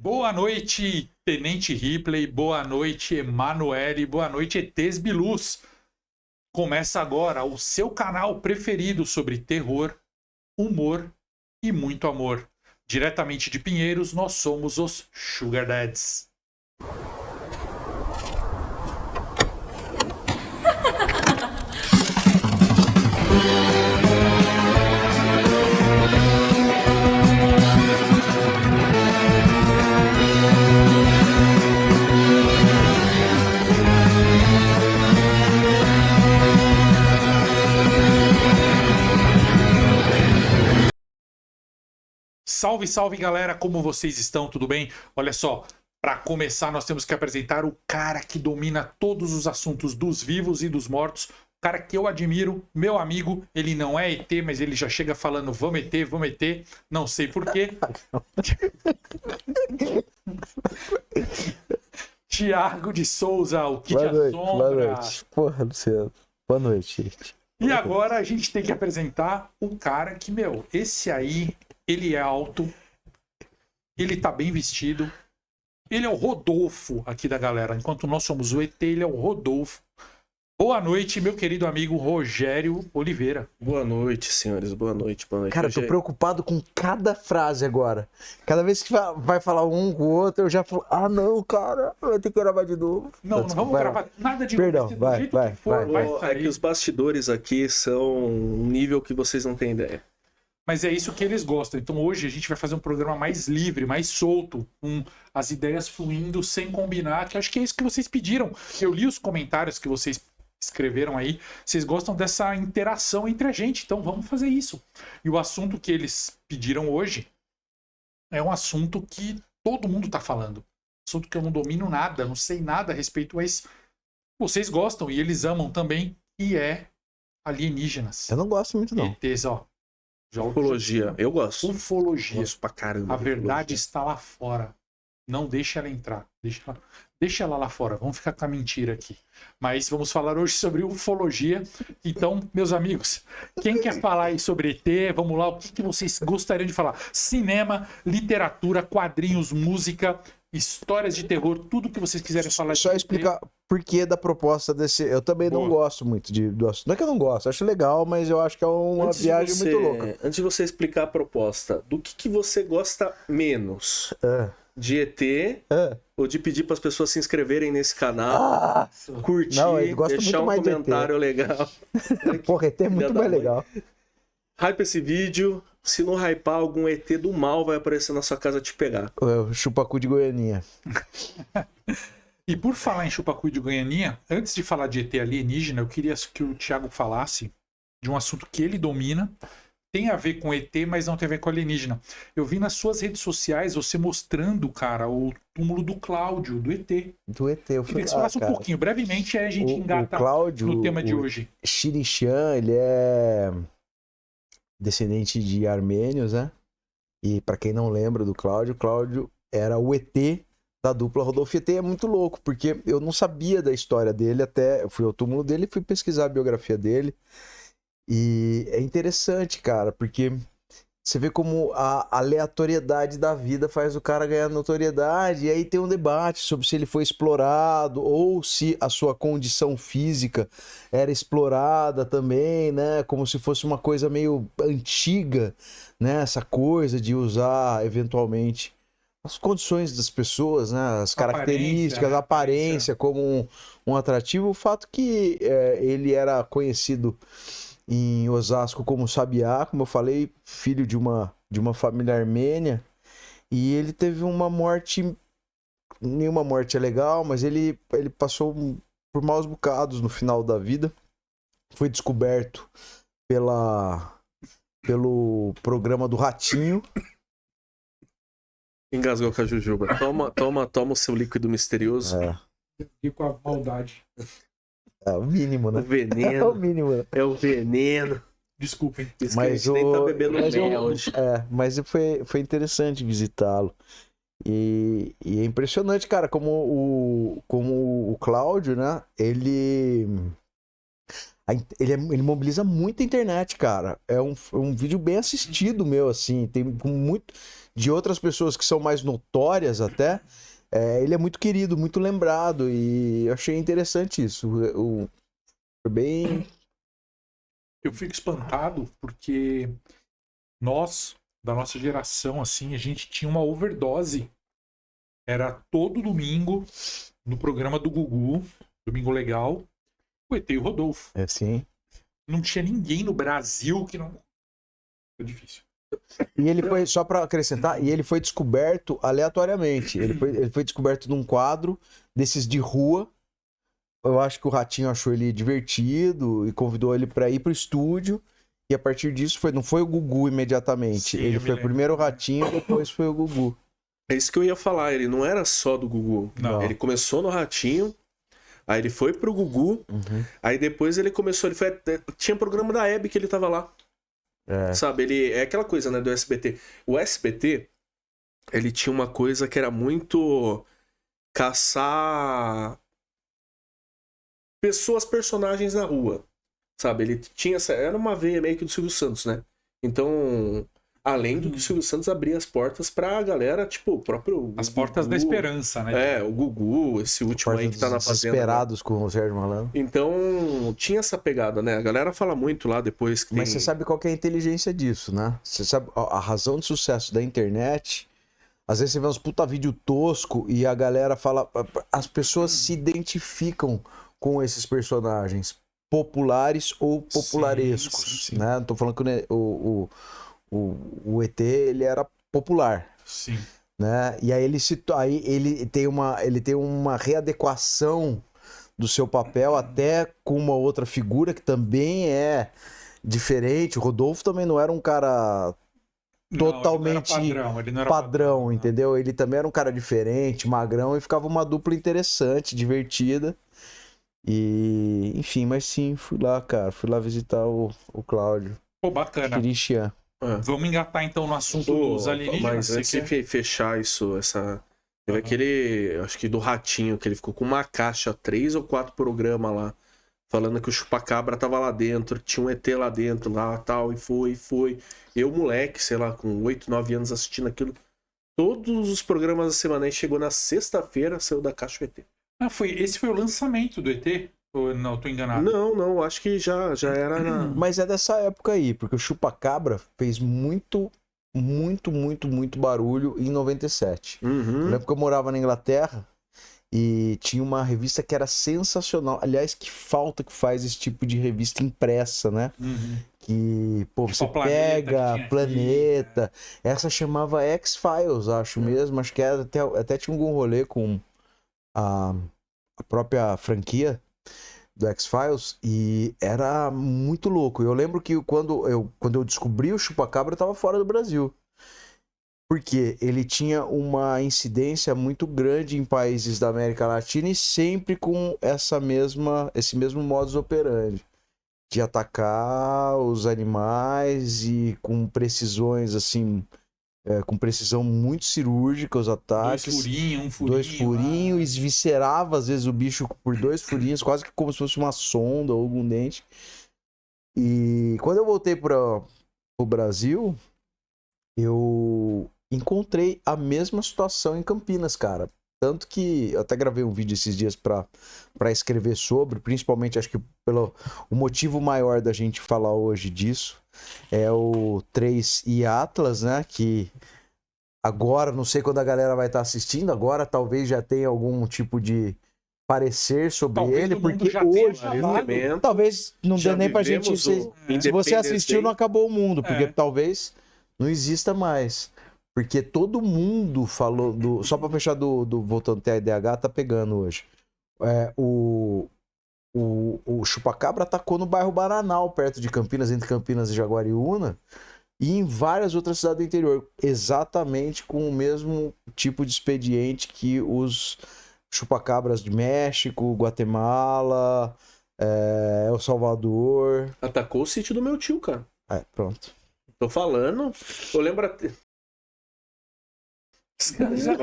Boa noite, Tenente Ripley, boa noite, Emanuele, boa noite, ETs Bilus. Começa agora o seu canal preferido sobre terror, humor e muito amor. Diretamente de Pinheiros, nós somos os Sugar Dads. Salve, salve galera, como vocês estão? Tudo bem? Olha só, para começar nós temos que apresentar o cara que domina todos os assuntos dos vivos e dos mortos, o cara que eu admiro, meu amigo, ele não é ET, mas ele já chega falando vamos ET, não sei porquê. Tiago de Souza, o que te assombra. Boa noite. Porra, Luciano. Boa noite, gente. E agora a gente tem que apresentar o cara que, esse aí, ele é alto, ele tá bem vestido, ele é o Rodolfo aqui da galera. Enquanto nós somos o ET, ele é o Rodolfo. Boa noite, meu querido amigo Rogério Oliveira. Boa noite, senhores. Boa noite, boa noite. Cara, eu tô preocupado com cada frase agora. Cada vez que vai falar um com o outro, eu já falo, não, cara, vai ter que gravar de novo. Não vamos gravar nada de Perdão, novo. vai. É que os bastidores aqui são um nível que vocês não têm ideia. Mas é isso que eles gostam. Então hoje a gente vai fazer um programa mais livre, mais solto, com as ideias fluindo sem combinar, que eu acho que é isso que vocês pediram. Eu li os comentários que vocês escreveram aí. Vocês gostam dessa interação entre a gente, então vamos fazer isso. E o assunto que eles pediram hoje é um assunto que todo mundo tá falando. Assunto que eu não domino nada, não sei nada a respeito, mas vocês gostam e eles amam também, e é alienígenas. Eu não gosto muito, não. ETs, ó. Ufologia, eu gosto. Ufologia. Gosto pra caramba. A verdade está lá fora. Não deixa ela entrar. Deixa ela lá fora. Vamos ficar com a mentira aqui. Mas vamos falar hoje sobre ufologia. Então, meus amigos, quem quer falar aí sobre ET? Vamos lá. O que vocês gostariam de falar? Cinema, literatura, quadrinhos, música, histórias de terror, tudo que vocês quiserem falar. Só explicar por que da proposta desse... Eu também não gosto muito do assunto. Não é que eu não gosto, acho legal, mas eu acho que é uma viagem muito louca. Antes de você explicar a proposta, do que você gosta menos? De ET ou de pedir para as pessoas se inscreverem nesse canal, curtir, deixar um comentário legal. Porra, ET é muito mais legal. Hype esse vídeo. Se não hypar, algum ET do mal vai aparecer na sua casa te pegar. O chupacu de Goianinha. E por falar em chupacu de Goianinha, antes de falar de ET alienígena, eu queria que o Thiago falasse de um assunto que ele domina. Tem a ver com ET, mas não tem a ver com alienígena. Eu vi nas suas redes sociais você mostrando, cara, o túmulo do Cláudio, do ET. Do ET. Eu queria que você falasse um pouquinho, brevemente, aí a gente engata Cláudio, no tema de hoje. Xirixã, ele é descendente de armênios, né? E pra quem não lembra do Cláudio era o ET da dupla Rodolfo. ET é muito louco, porque eu não sabia da história dele, até eu fui ao túmulo dele e fui pesquisar a biografia dele. E é interessante, cara, porque você vê como a aleatoriedade da vida faz o cara ganhar notoriedade, e aí tem um debate sobre se ele foi explorado ou se a sua condição física era explorada também, né? Como se fosse uma coisa meio antiga, né? Essa coisa de usar eventualmente as condições das pessoas, né? As características, a aparência como um atrativo. O fato que ele era conhecido em Osasco como Sabiá, como eu falei, filho de uma família armênia, e ele teve uma morte, nenhuma morte é legal, mas ele passou por maus bocados no final da vida. Foi descoberto pelo programa do Ratinho. Engasgou com a Jujuba. Toma o seu líquido misterioso. E com a maldade. É o mínimo, né? O veneno. É o mínimo, né? É o veneno. Desculpem. Isso mas que a gente nem tá bebendo mel hoje. Mas foi interessante visitá-lo. E é impressionante, cara, como o Cláudio, né? Ele mobiliza muita internet, cara. É um vídeo bem assistido meu, assim. Tem muito de outras pessoas que são mais notórias até. Ele é muito querido, muito lembrado. E eu achei interessante isso. Foi bem... Eu fico espantado porque nós, da nossa geração, assim, a gente tinha uma overdose. Era todo domingo, no programa do Gugu, Domingo Legal, o ET e o Rodolfo. Sim. Não tinha ninguém no Brasil que não... Foi difícil. E ele foi, só pra acrescentar, ele foi descoberto aleatoriamente. Ele foi descoberto num quadro desses de rua. Eu acho que o Ratinho achou ele divertido e convidou ele pra ir pro estúdio. E a partir disso, não foi o Gugu imediatamente. Sim, ele foi primeiro o Ratinho e depois foi o Gugu. É isso que eu ia falar, ele não era só do Gugu. Não. Ele começou no Ratinho, aí ele foi pro Gugu, aí depois ele começou, tinha programa da Hebe que ele tava lá. Sabe, ele é aquela coisa, né, do SBT. O SBT, ele tinha uma coisa que era muito caçar personagens na rua, sabe? Ele tinha era uma veia meio que do Silvio Santos, né? Então, além do que o Silvio Santos abria as portas pra galera, tipo, o próprio... As portas da esperança, né? O Gugu, esse último aí que tá na Fazenda. Esperados com o Sérgio Malandro. Então, tinha essa pegada, né? A galera fala muito lá depois que Mas você sabe qual que é a inteligência disso, né? Você sabe a razão de sucesso da internet... Às vezes você vê uns puta vídeo tosco e a galera fala... As pessoas se identificam com esses personagens populares ou popularescos, sim. né? Não tô falando que o ET, ele era popular. Sim. Né? E aí ele tem uma readequação do seu papel até com uma outra figura que também é diferente. O Rodolfo também não era um cara totalmente ele não era padrão, entendeu? Ele também era um cara diferente, magrão, e ficava uma dupla interessante, divertida. E, enfim, mas sim, fui lá, cara. Fui lá visitar o Cláudio. Pô, bacana. Xirixian. Vamos engatar então no assunto dos alienígenas. Mas antes de fechar isso, teve aquele, acho que do Ratinho, que ele ficou com uma caixa, 3 ou 4 programas lá, falando que o Chupacabra tava lá dentro, tinha um ET lá dentro, lá tal, e foi. Eu, moleque, sei lá, com 8, 9 anos assistindo aquilo, todos os programas da semana, aí chegou na sexta-feira, saiu da caixa o ET. Esse foi o lançamento do ET? Ou não, tô enganado? Não, acho que já era Mas é dessa época aí, porque o Chupacabra fez muito barulho em 97. Eu lembro que eu morava na Inglaterra e tinha uma revista que era sensacional. Aliás, que falta que faz esse tipo de revista impressa, né? Que, pô, tipo você pega Planeta. Aqui, essa chamava X-Files, acho mesmo. Acho que era, até tinha algum rolê com a própria franquia do X-Files, e era muito louco. Eu lembro que quando eu descobri o Chupacabra, eu tava fora do Brasil. Porque ele tinha uma incidência muito grande em países da América Latina e sempre com esse mesmo modus operandi de atacar os animais e com precisões assim, com precisão muito cirúrgica os ataques. Dois furinhos, esviscerava às vezes o bicho por 2 furinhos, quase que como se fosse uma sonda ou algum dente. E quando eu voltei pro Brasil, eu encontrei a mesma situação em Campinas, cara. Tanto que eu até gravei um vídeo esses dias pra escrever sobre, principalmente acho que o motivo maior da gente falar hoje disso é o 3 e Atlas, né? Que agora, não sei quando a galera vai estar assistindo, agora talvez já tenha algum tipo de parecer sobre ele, porque hoje talvez não dê nem pra gente... Se você assistiu, não acabou o mundo, porque talvez não exista mais. Porque todo mundo falou do... Só pra fechar voltando até a IDH, tá pegando hoje. O Chupacabra atacou no bairro Bananal, perto de Campinas, entre Campinas e Jaguariúna, e em várias outras cidades do interior, exatamente com o mesmo tipo de expediente que os chupacabras de México, Guatemala, El Salvador. Atacou o sítio do meu tio, cara. Pronto. Tô falando, eu lembro até... Os caras já...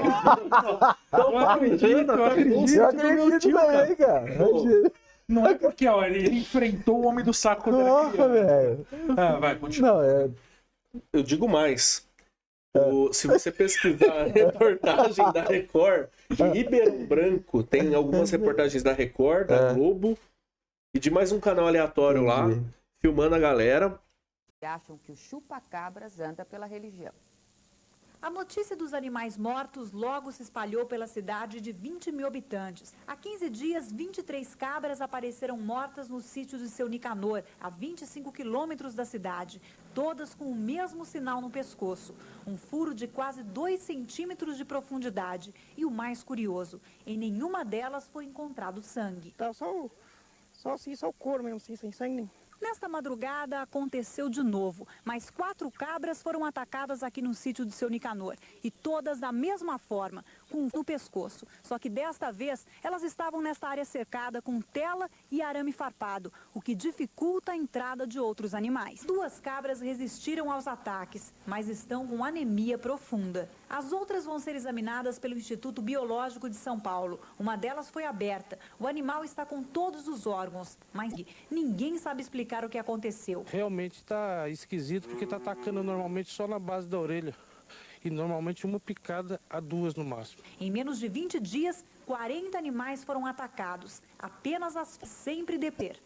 Eu acredito também, cara. Não é porque, ó, ele enfrentou o homem do saco quando era criança. Velho. Vai, continua. Não, Eu digo mais. Se você pesquisar a reportagem da Record, em Ribeirão Branco, tem algumas reportagens da Record, da Globo e de mais um canal aleatório lá, filmando a galera. Acham que o chupa-cabras anda pela religião. A notícia dos animais mortos logo se espalhou pela cidade de 20 mil habitantes. Há 15 dias, 23 cabras apareceram mortas no sítio de Seu Nicanor, a 25 quilômetros da cidade, todas com o mesmo sinal no pescoço. Um furo de quase 2 centímetros de profundidade. E o mais curioso, em nenhuma delas foi encontrado sangue. Tá só o couro mesmo, assim, sem sangue nenhum. Nesta madrugada aconteceu de novo, mas 4 cabras foram atacadas aqui no sítio do Seu Nicanor. E todas da mesma forma, com no pescoço. Só que desta vez, elas estavam nesta área cercada com tela e arame farpado, o que dificulta a entrada de outros animais. 2 cabras resistiram aos ataques, mas estão com anemia profunda. As outras vão ser examinadas pelo Instituto Biológico de São Paulo. Uma delas foi aberta. O animal está com todos os órgãos, mas ninguém sabe explicar o que aconteceu. Realmente está esquisito porque está atacando normalmente só na base da orelha. E normalmente uma picada a 2 no máximo. Em menos de 20 dias, 40 animais foram atacados. Apenas as sempre deper.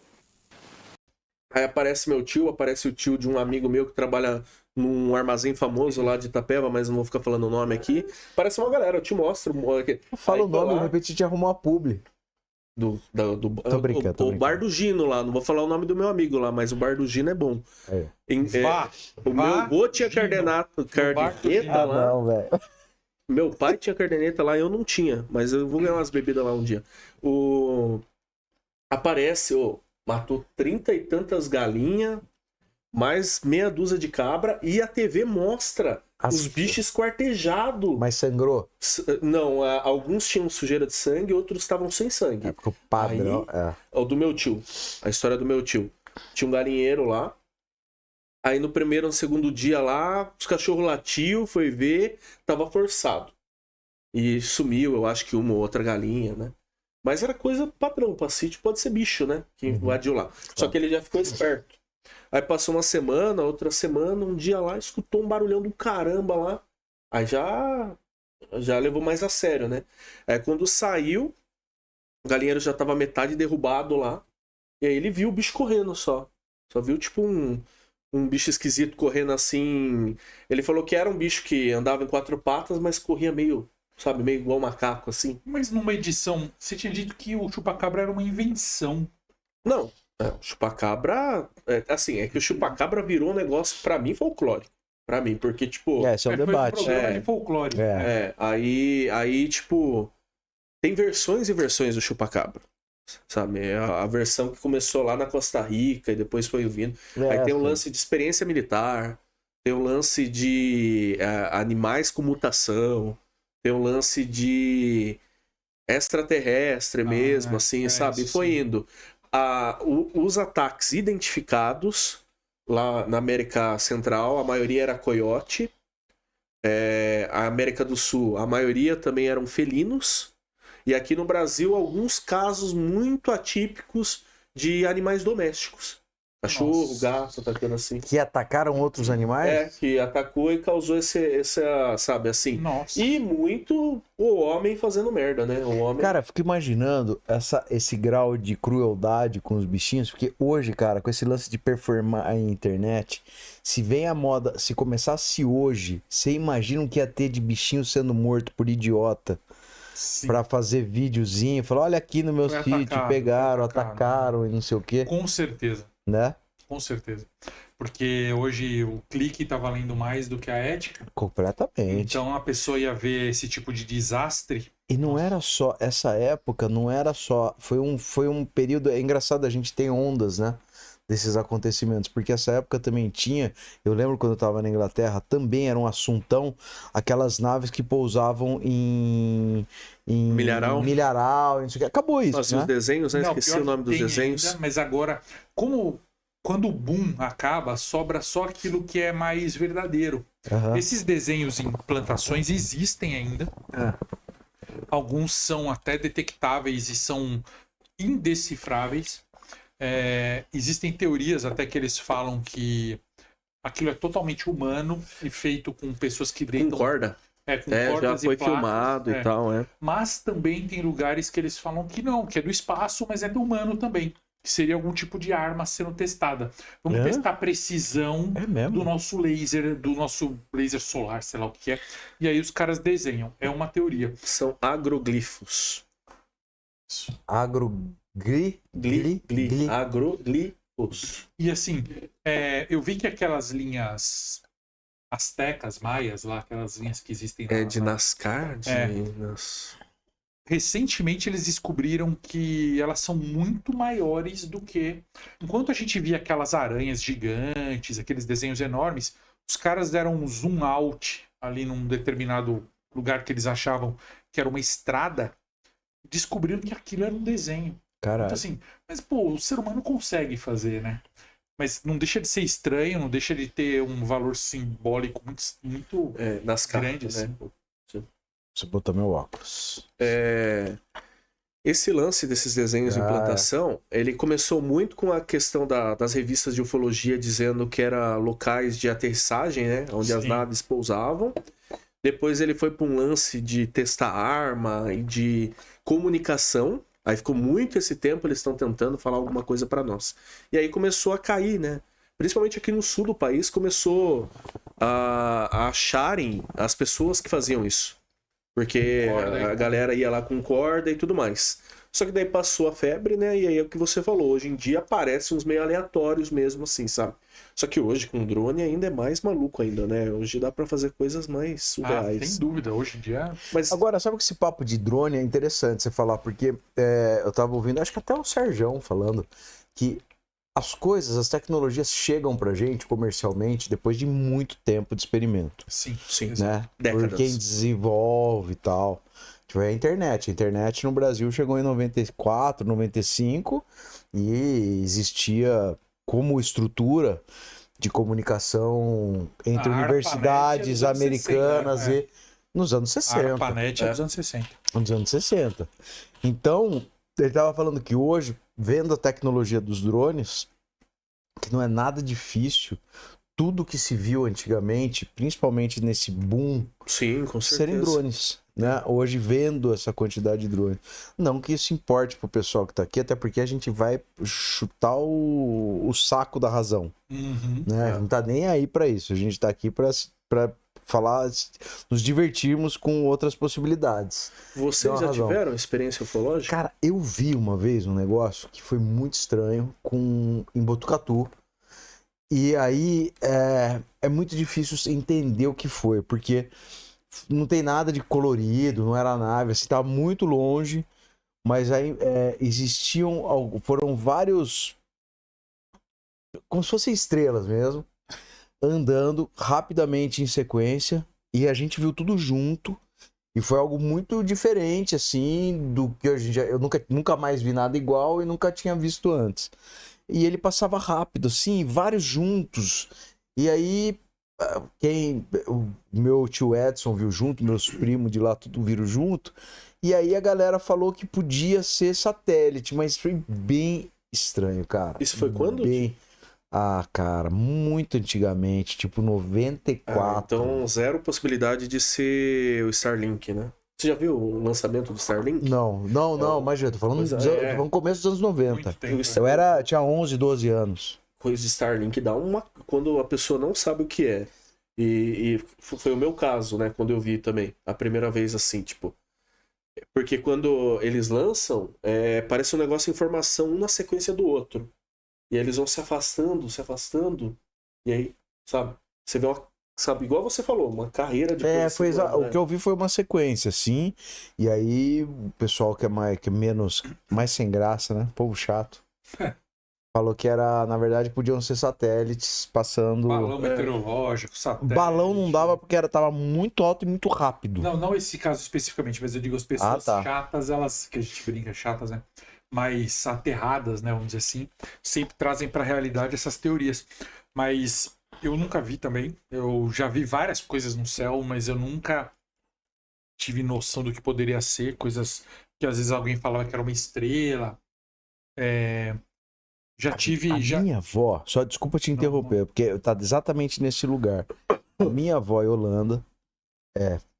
Aí aparece meu tio, aparece o tio de um amigo meu que trabalha num armazém famoso lá de Itapeva, mas não vou ficar falando o nome aqui. Parece uma galera, eu te mostro. Fala o nome, de repente te arrumou uma publi. Tô brincando, o Bar do Gino lá, não vou falar o nome do meu amigo lá, mas o Bar do Gino é bom. Meu avô tinha cardeneta lá. Não, velho. Meu pai tinha cardeneta lá, eu não tinha, mas eu vou ganhar umas bebidas lá um dia. Aparece, matou 30 e tantas galinhas, mais meia dúzia de cabra, e a TV mostra os bichos esquartejados. Mas sangrou? Não, alguns tinham sujeira de sangue, outros estavam sem sangue. É porque o padrão... O do meu tio, a história do meu tio. Tinha um galinheiro lá, aí no primeiro ou no segundo dia lá, os cachorros latiam, foi ver, tava forçado. E sumiu, eu acho que uma ou outra galinha, né? Mas era coisa padrão, pra sítio pode ser bicho, né? Que invadiu lá. Só que ele já ficou esperto. Aí passou uma semana, outra semana, um dia lá, escutou um barulhão do caramba lá. Aí já levou mais a sério, né? Aí quando saiu, o galinheiro já tava metade derrubado lá. E aí ele viu o bicho correndo só. Só viu tipo um bicho esquisito correndo assim. Ele falou que era um bicho que andava em 4 patas, mas corria meio, sabe, meio igual macaco assim. Mas numa edição, você tinha dito que o chupacabra era uma invenção. Não. O chupacabra, assim, é que o chupacabra virou um negócio, pra mim, folclórico. Pra mim, porque, tipo... Esse é um debate. Foi um programa de folclore. Aí, tipo, tem versões e versões do chupacabra, sabe? A versão que começou lá na Costa Rica e depois foi vindo. Aí tem um lance de experiência militar, tem um lance de animais com mutação, tem um lance de extraterrestre mesmo, assim, sabe? E foi indo... os ataques identificados lá na América Central, a maioria era coiote. A América do Sul, a maioria também eram felinos. E aqui no Brasil, alguns casos muito atípicos de animais domésticos. Cachorro, gato, atacando assim. Que atacaram outros animais? Que atacou e causou essa, sabe, assim. Nossa. E muito o homem fazendo merda, né? O homem... Cara, fico imaginando esse grau de crueldade com os bichinhos, porque hoje, cara, com esse lance de performar a internet, se vem a moda, se começasse hoje, você imagina o que ia ter de bichinho sendo morto por idiota? Sim. Pra fazer videozinho, falar, olha aqui no meu sítio, pegaram, atacaram e não sei o quê. Com certeza. Né? Com certeza. Porque hoje o clique tá valendo mais do que a ética. Completamente. Então a pessoa ia ver esse tipo de desastre. E não era só, essa época não era só, foi um período, é engraçado, a gente tem ondas, né? Desses acontecimentos, porque essa época também tinha, eu lembro quando eu tava na Inglaterra, também era um assuntão, aquelas naves que pousavam em milharal, não sei o que. Acabou isso, Nossa, né? Os desenhos, né? Esqueci o nome dos desenhos. Ainda, mas agora, quando o boom acaba, sobra só aquilo que é mais verdadeiro. Esses desenhos em plantações existem ainda. Alguns são até detectáveis e são indecifráveis. Existem teorias até que eles falam que aquilo é totalmente humano e feito com pessoas que deitam... Com corda. Com cordas já foi e placas, filmado e tal, Mas também tem lugares que eles falam que não, que é do espaço, mas é do humano também. Que seria algum tipo de arma sendo testada. Vamos testar a precisão do nosso laser solar, sei lá o que é. E aí os caras desenham. É uma teoria. São agroglifos. Agroglifos. E assim, eu vi que aquelas linhas astecas, maias lá, aquelas linhas que existem lá, de Nazca, recentemente eles descobriram que elas são muito maiores do que... Enquanto a gente via aquelas aranhas gigantes, aqueles desenhos enormes, os caras deram um zoom out ali num determinado lugar que eles achavam que era uma estrada, descobriram que aquilo era um desenho. Caralho. Então, assim, mas pô, o ser humano consegue fazer, né? Mas não deixa de ser estranho, não deixa de ter um valor simbólico muito grande, assim. Né? Você botou meu óculos. Esse lance desses desenhos de implantação, ele começou muito com a questão das revistas de ufologia dizendo que era locais de aterrissagem, né? Onde as naves pousavam. Depois ele foi para um lance de testar arma e de comunicação. Aí ficou muito esse tempo, eles estão tentando falar alguma coisa para nós. E aí começou a cair, né? Principalmente aqui no sul do país, começou a acharem as pessoas que faziam isso. Porque a galera ia lá com corda e tudo mais. Só que daí passou a febre, né? E aí é o que você falou. Hoje em dia aparecem uns meio aleatórios mesmo, assim, sabe? Só que hoje com drone ainda é mais maluco ainda, né? Hoje dá pra fazer coisas mais surreais. Sem dúvida, hoje em dia... Mas... Agora, sabe que esse papo de drone é interessante você falar, porque eu tava ouvindo, acho que até o Serjão falando, que as coisas, as tecnologias chegam pra gente comercialmente depois de muito tempo de experimento. Sim. Né? Décadas. Por quem desenvolve e tal. Tipo, a internet. A internet no Brasil chegou em 94, 95 e existia como estrutura de comunicação entre universidades americanas e nos anos 60. A ARPANET é dos anos 60. Nos anos 60. Então, ele estava falando que hoje, vendo a tecnologia dos drones, que não é nada difícil, tudo que se viu antigamente, principalmente nesse boom, sim, com certeza, serem drones. Né? Hoje, vendo essa quantidade de drones. Não que isso importe pro pessoal que tá aqui, até porque a gente vai chutar o saco da razão. Né? Não tá nem aí para isso. A gente tá aqui para falar, nos divertirmos com outras possibilidades. Vocês já tiveram experiência ufológica? Cara, eu vi uma vez um negócio que foi muito estranho em Botucatu. E aí é muito difícil entender o que foi, porque não tem nada de colorido, não era nave, assim, tava muito longe, mas aí foram vários, como se fossem estrelas mesmo, andando rapidamente em sequência, e a gente viu tudo junto, e foi algo muito diferente, assim, do que eu nunca mais vi nada igual e nunca tinha visto antes. E ele passava rápido, assim, vários juntos, e aí o meu tio Edson viu junto, meus primos de lá tudo viram junto, e aí a galera falou que podia ser satélite, mas foi bem estranho, cara. Isso foi quando? Cara, muito antigamente, tipo 94. Então, zero possibilidade de ser o Starlink, né? Você já viu o lançamento do Starlink? Não, imagina, tô falando no começo dos anos 90. Eu tinha 11, 12 anos. Coisa de Starlink dá quando a pessoa não sabe o que é. E foi o meu caso, né? Quando eu vi também. A primeira vez assim, tipo. Porque quando eles lançam, parece um negócio de informação um na sequência do outro. E aí eles vão se afastando. E aí, sabe? Você vê sabe, igual você falou, uma carreira de coisa. O que eu vi foi uma sequência, assim. E aí o pessoal que é mais sem graça, né? Povo chato. Falou que na verdade, podiam ser satélites passando... Balão meteorológico, satélite... Balão não dava porque tava muito alto e muito rápido. Não esse caso especificamente, mas eu digo as pessoas chatas, elas, que a gente brinca, chatas, né? Mais aterradas, né? Vamos dizer assim, sempre trazem pra realidade essas teorias. Mas eu nunca vi também. Eu já vi várias coisas no céu, mas eu nunca tive noção do que poderia ser. Coisas que às vezes alguém falava que era uma estrela... Já tive... Minha avó, só desculpa te interromper, porque tá exatamente nesse lugar. A minha avó, Yolanda,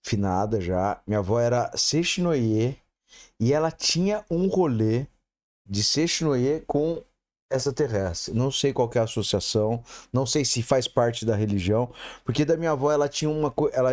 finada já, minha avó era Seixinoye, e ela tinha um rolê de Seixinoye com extraterrestre. Não sei qual que é a associação, não sei se faz parte da religião, porque da minha avó ela tinha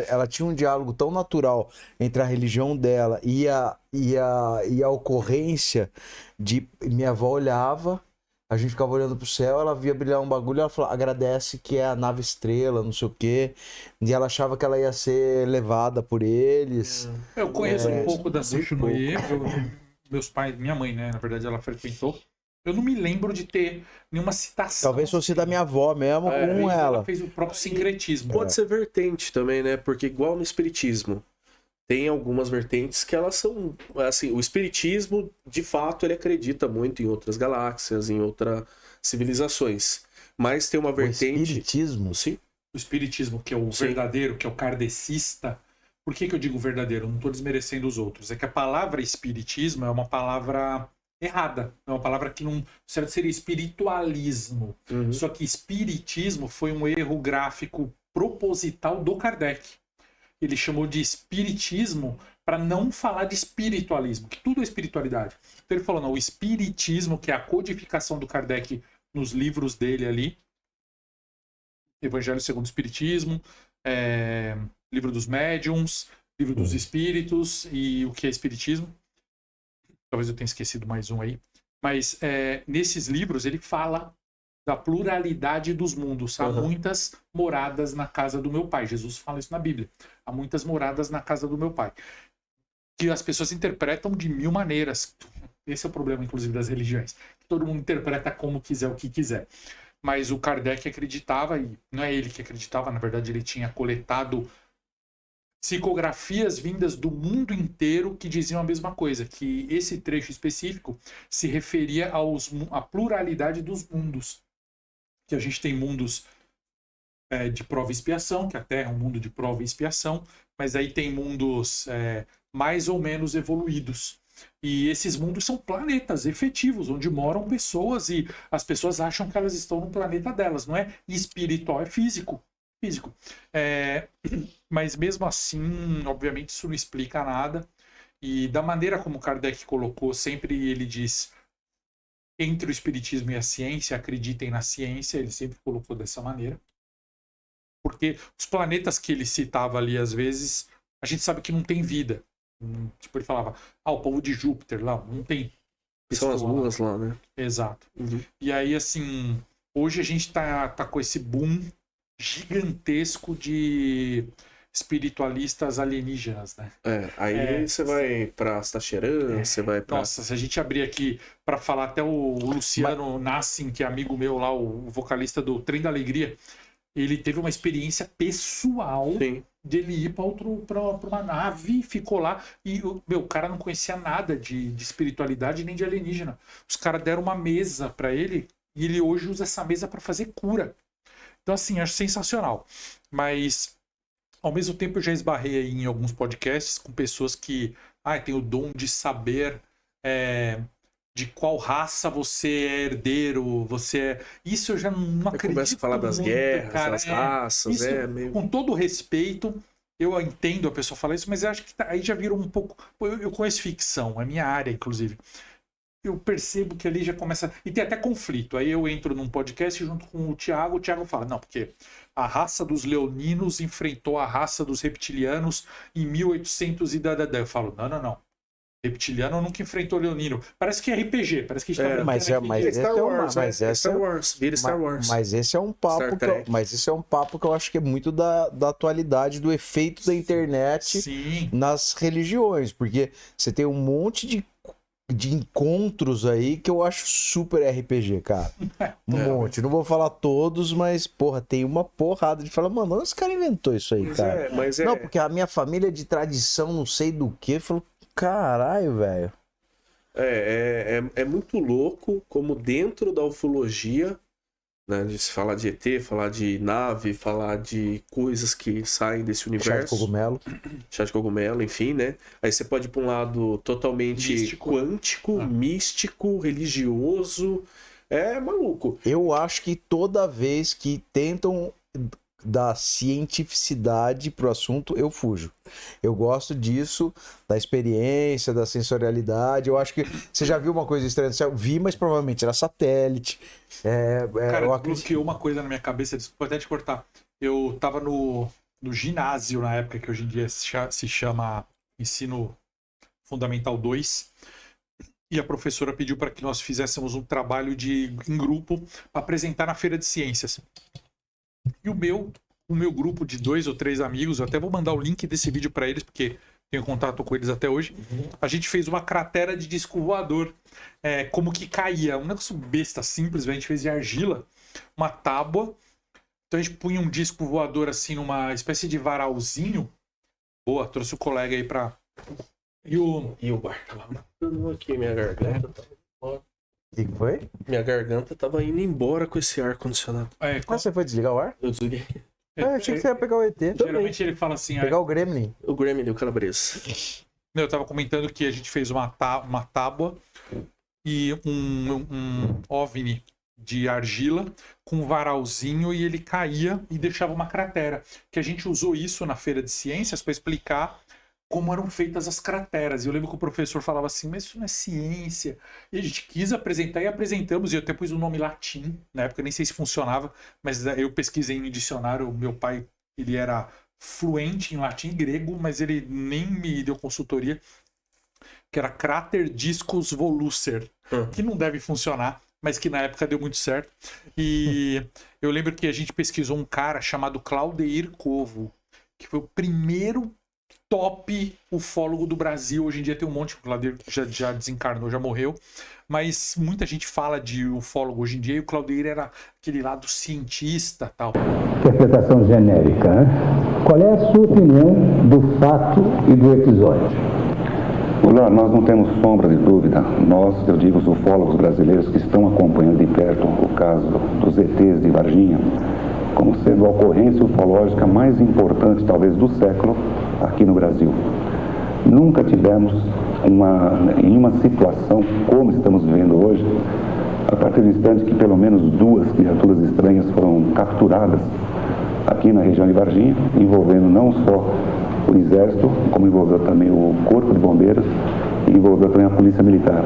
ela tinha um diálogo tão natural entre a religião dela e a ocorrência de... Minha avó olhava, a gente ficava olhando pro céu, ela via brilhar um bagulho, ela falava, agradece que é a nave estrela, não sei o quê, e ela achava que ela ia ser levada por eles. Eu conheço um pouco da Seixinoye, meus pais, minha mãe, né, na verdade ela frequentou. Eu não me lembro de ter nenhuma citação. Talvez fosse da minha avó mesmo, com ela. Ela fez o próprio sincretismo. Pode ser vertente também, né? Porque igual no espiritismo, tem algumas vertentes que elas são... Assim, o espiritismo, de fato, ele acredita muito em outras galáxias, em outras civilizações. Mas tem uma vertente... O espiritismo? Sim. O espiritismo, que é o verdadeiro, que é o kardecista. Por que eu digo verdadeiro? Eu não estou desmerecendo os outros. É que a palavra espiritismo é uma palavra errada. É uma palavra que não... Certo, seria espiritualismo. Só que espiritismo foi um erro gráfico proposital do Kardec. Ele chamou de espiritismo para não falar de espiritualismo, que tudo é espiritualidade. Então ele falou, não, o espiritismo, que é a codificação do Kardec nos livros dele ali, Evangelho segundo o Espiritismo, Livro dos Médiuns, Livro dos Espíritos e o que é Espiritismo. Talvez eu tenha esquecido mais um aí. Mas nesses livros ele fala da pluralidade dos mundos. Há muitas moradas na casa do meu pai. Jesus fala isso na Bíblia. Há muitas moradas na casa do meu pai. Que as pessoas interpretam de mil maneiras. Esse é o problema, inclusive, das religiões. Todo mundo interpreta como quiser, o que quiser. Mas o Kardec acreditava, e não é ele que acreditava, na verdade ele tinha coletado psicografias vindas do mundo inteiro que diziam a mesma coisa, que esse trecho específico se referia à pluralidade dos mundos. Que a gente tem mundos de prova e expiação, que a Terra é um mundo de prova e expiação, mas aí tem mundos mais ou menos evoluídos. E esses mundos são planetas efetivos, onde moram pessoas e as pessoas acham que elas estão no planeta delas. Não é espiritual, é físico. Mas mesmo assim, obviamente, isso não explica nada. E da maneira como Kardec colocou, sempre ele diz... Entre o espiritismo e a ciência, acreditem na ciência, ele sempre colocou dessa maneira. Porque os planetas que ele citava ali, às vezes, a gente sabe que não tem vida. Tipo, ele falava, o povo de Júpiter lá, não tem. São as luas lá, né? Exato. E aí, assim, hoje a gente tá com esse boom gigantesco de espiritualistas alienígenas, né? Aí você vai pra Astacheran, você vai pra... Nossa, se a gente abrir aqui pra falar até o Luciano Nassim, que é amigo meu lá, o vocalista do Trem da Alegria, ele teve uma experiência pessoal de ele ir pra uma nave, ficou lá e o cara não conhecia nada de espiritualidade nem de alienígena. Os caras deram uma mesa pra ele e ele hoje usa essa mesa pra fazer cura. Então, assim, acho sensacional. Mas... Ao mesmo tempo, eu já esbarrei aí em alguns podcasts com pessoas que têm o dom de saber de qual raça você é herdeiro, Isso eu já não acredito. Começa a falar das guerras, das raças, meio... Com todo respeito, eu entendo a pessoa falar isso, mas eu acho que aí já virou um pouco... Eu conheço ficção, é minha área, inclusive. Eu percebo que ali já começa... E tem até conflito. Aí eu entro num podcast junto com o Thiago fala, não, porque a raça dos leoninos enfrentou a raça dos reptilianos em 1800 e Eu falo, não. Reptiliano nunca enfrentou leonino. Parece que é RPG, parece que a gente tá brincando. Mas esse é um papo que eu acho que é muito da atualidade, do efeito da internet nas religiões. Porque você tem um monte de encontros aí que eu acho super RPG, cara. Monte. Não vou falar todos, mas, porra, tem uma porrada de falar, mano, esse cara inventou isso aí, cara. Não, porque a minha família é de tradição, não sei do que, falou, caralho, velho. É muito louco como dentro da ufologia né? De se falar de ET, falar de nave, falar de coisas que saem desse universo. Chá de cogumelo, enfim, né? Aí você pode ir para um lado totalmente quântico, místico, religioso. É maluco. Eu acho que toda vez que tentam dar cientificidade pro assunto, eu fujo. Eu gosto disso, da experiência, da sensorialidade. Eu acho que você já viu uma coisa estranha? Eu vi, mas provavelmente era satélite. Cara, eu bloqueou uma coisa na minha cabeça, desculpa até te cortar. Eu tava no ginásio na época, que hoje em dia se chama Ensino Fundamental 2. E a professora pediu para que nós fizéssemos um trabalho em grupo para apresentar na Feira de Ciências. E o meu grupo de 2 ou 3 amigos, eu até vou mandar o link desse vídeo para eles, porque tenho contato com eles até hoje. A gente fez uma cratera de disco voador. Como que caía. Um negócio besta, simples, a gente fez de argila, uma tábua. Então a gente punha um disco voador assim numa espécie de varalzinho. Boa, trouxe o colega aí pra... E o bar tava aqui, minha garganta tava embora. O que foi? Minha garganta tava indo embora com esse ar-condicionado. Você foi desligar o ar? Eu desliguei. Eu achei que você ia pegar o ET. Geralmente ele fala assim... Pegar o Gremlin. O Gremlin, o Calabresa. Eu tava comentando que a gente fez uma tábua e um OVNI de argila com um varalzinho e ele caía e deixava uma cratera. Que a gente usou isso na Feira de Ciências para explicar como eram feitas as crateras. E eu lembro que o professor falava assim, mas isso não é ciência. E a gente quis apresentar e apresentamos, e eu até pus o nome latim, na época eu nem sei se funcionava, mas eu pesquisei em dicionário, meu pai, ele era fluente em latim e grego, mas ele nem me deu consultoria, que era Crater Discus Volucer, que não deve funcionar, mas que na época deu muito certo. E eu lembro que a gente pesquisou um cara chamado Claudeir Covo, que foi o primeiro top ufólogo do Brasil. Hoje em dia tem um monte, o Claudeir já desencarnou, já morreu, mas muita gente fala de ufólogo hoje em dia, e o Claudeir era aquele lado cientista, tal. Interpretação genérica, né? Qual é a sua opinião do fato e do episódio? Olá, nós não temos sombra de dúvida, nós, eu digo os ufólogos brasileiros que estão acompanhando de perto o caso dos ETs de Varginha, como sendo a ocorrência ufológica mais importante, talvez, do século aqui no Brasil. Nunca tivemos em uma situação como estamos vivendo hoje, a partir do instante que pelo menos 2 criaturas estranhas foram capturadas aqui na região de Varginha, envolvendo não só o Exército, como envolveu também o Corpo de Bombeiros e envolveu também a Polícia Militar.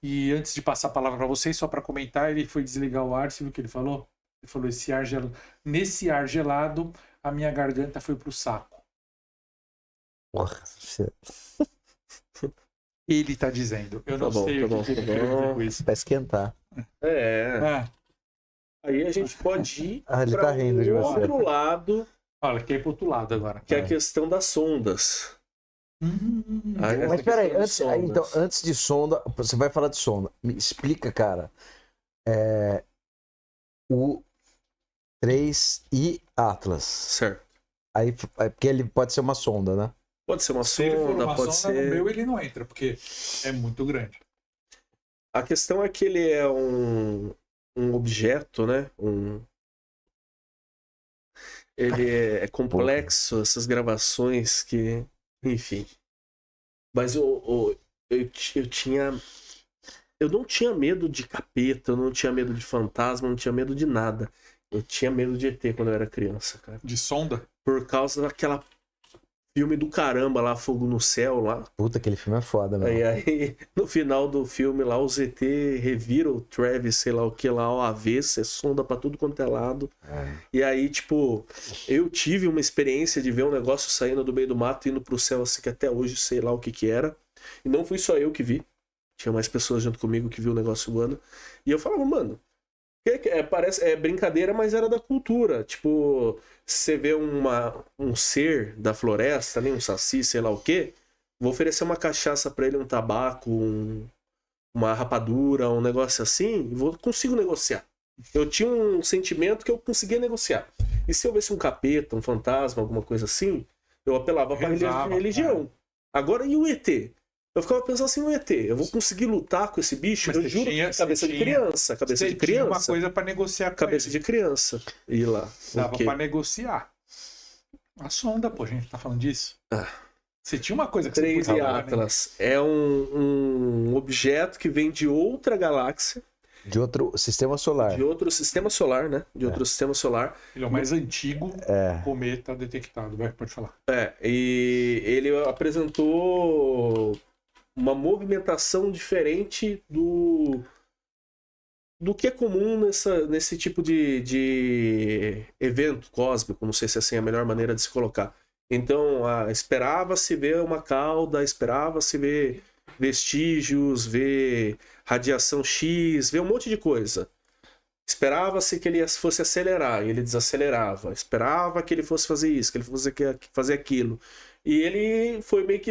E antes de passar a palavra para vocês, só para comentar, ele foi desligar o ar, você viu o que ele falou? Ele falou, nesse ar gelado, a minha garganta foi pro saco. Porra, ele tá dizendo. Eu não sei o que ele quer dizer com isso. Vai esquentar. Aí a gente pode ir ele para tá rindo de você. outro lado. Olha, quer ir pro outro lado agora. Que é a questão das sondas. Mas peraí, antes de sonda, você vai falar de sonda. Me explica, cara. O 3i Atlas. Certo. Aí, porque ele pode ser uma sonda, né? Pode ser uma Se ele for sonda, uma pode sonda, ser... no meu ele não entra, porque é muito grande. A questão é que ele é um objeto, né? Ele é complexo, essas gravações que... Enfim. Mas eu não tinha medo de capeta, eu não tinha medo de fantasma, eu não tinha medo de nada. Eu tinha medo de ET quando eu era criança, cara. De sonda? Por causa daquela filme do caramba lá, Fogo no Céu lá. Puta, aquele filme é foda, meu. Aí, no final do filme lá, o ZT revira o Travis, sei lá o que lá, ao avesso, sonda pra tudo quanto é lado. E aí, tipo, eu tive uma experiência de ver um negócio saindo do meio do mato, indo pro céu, assim, que até hoje sei lá o que era. E não fui só eu que vi. Tinha mais pessoas junto comigo que viu o negócio voando. E eu falava, mano, parece brincadeira, mas era da cultura. Tipo, você vê um ser da floresta, nem um saci, sei lá o quê, vou oferecer uma cachaça pra ele, um tabaco, uma rapadura, um negócio assim, consigo negociar. Eu tinha um sentimento que eu conseguia negociar. E se eu visse um capeta, um fantasma, alguma coisa assim, eu apelava pra religião. Agora, e o ET? Eu ficava pensando assim, no ET, eu vou conseguir lutar com esse bicho? Mas Eu você juro, tinha- cabeça você de tinha- criança, cabeça de Você tinha uma criança. coisa pra negociar com Cabeça ele. de criança. Ir lá. Dava Ok. pra negociar. A sonda, pô, a gente tá falando disso. Você tinha uma coisa que você 3 podia e falar, né? Atlas é um objeto que vem de outra galáxia, De outro sistema solar. de outro sistema solar, né? De outro sistema solar. Ele é o mais antigo cometa detectado. Vai, pode falar. E ele apresentou uma movimentação diferente do que é comum nesse tipo de evento cósmico. Não sei se assim é a melhor maneira de se colocar. Então, esperava-se ver uma cauda, esperava-se ver vestígios, ver radiação X, ver um monte de coisa. Esperava-se que ele fosse acelerar, e ele desacelerava. Esperava que ele fosse fazer isso, que ele fosse fazer aquilo. E ele foi meio que,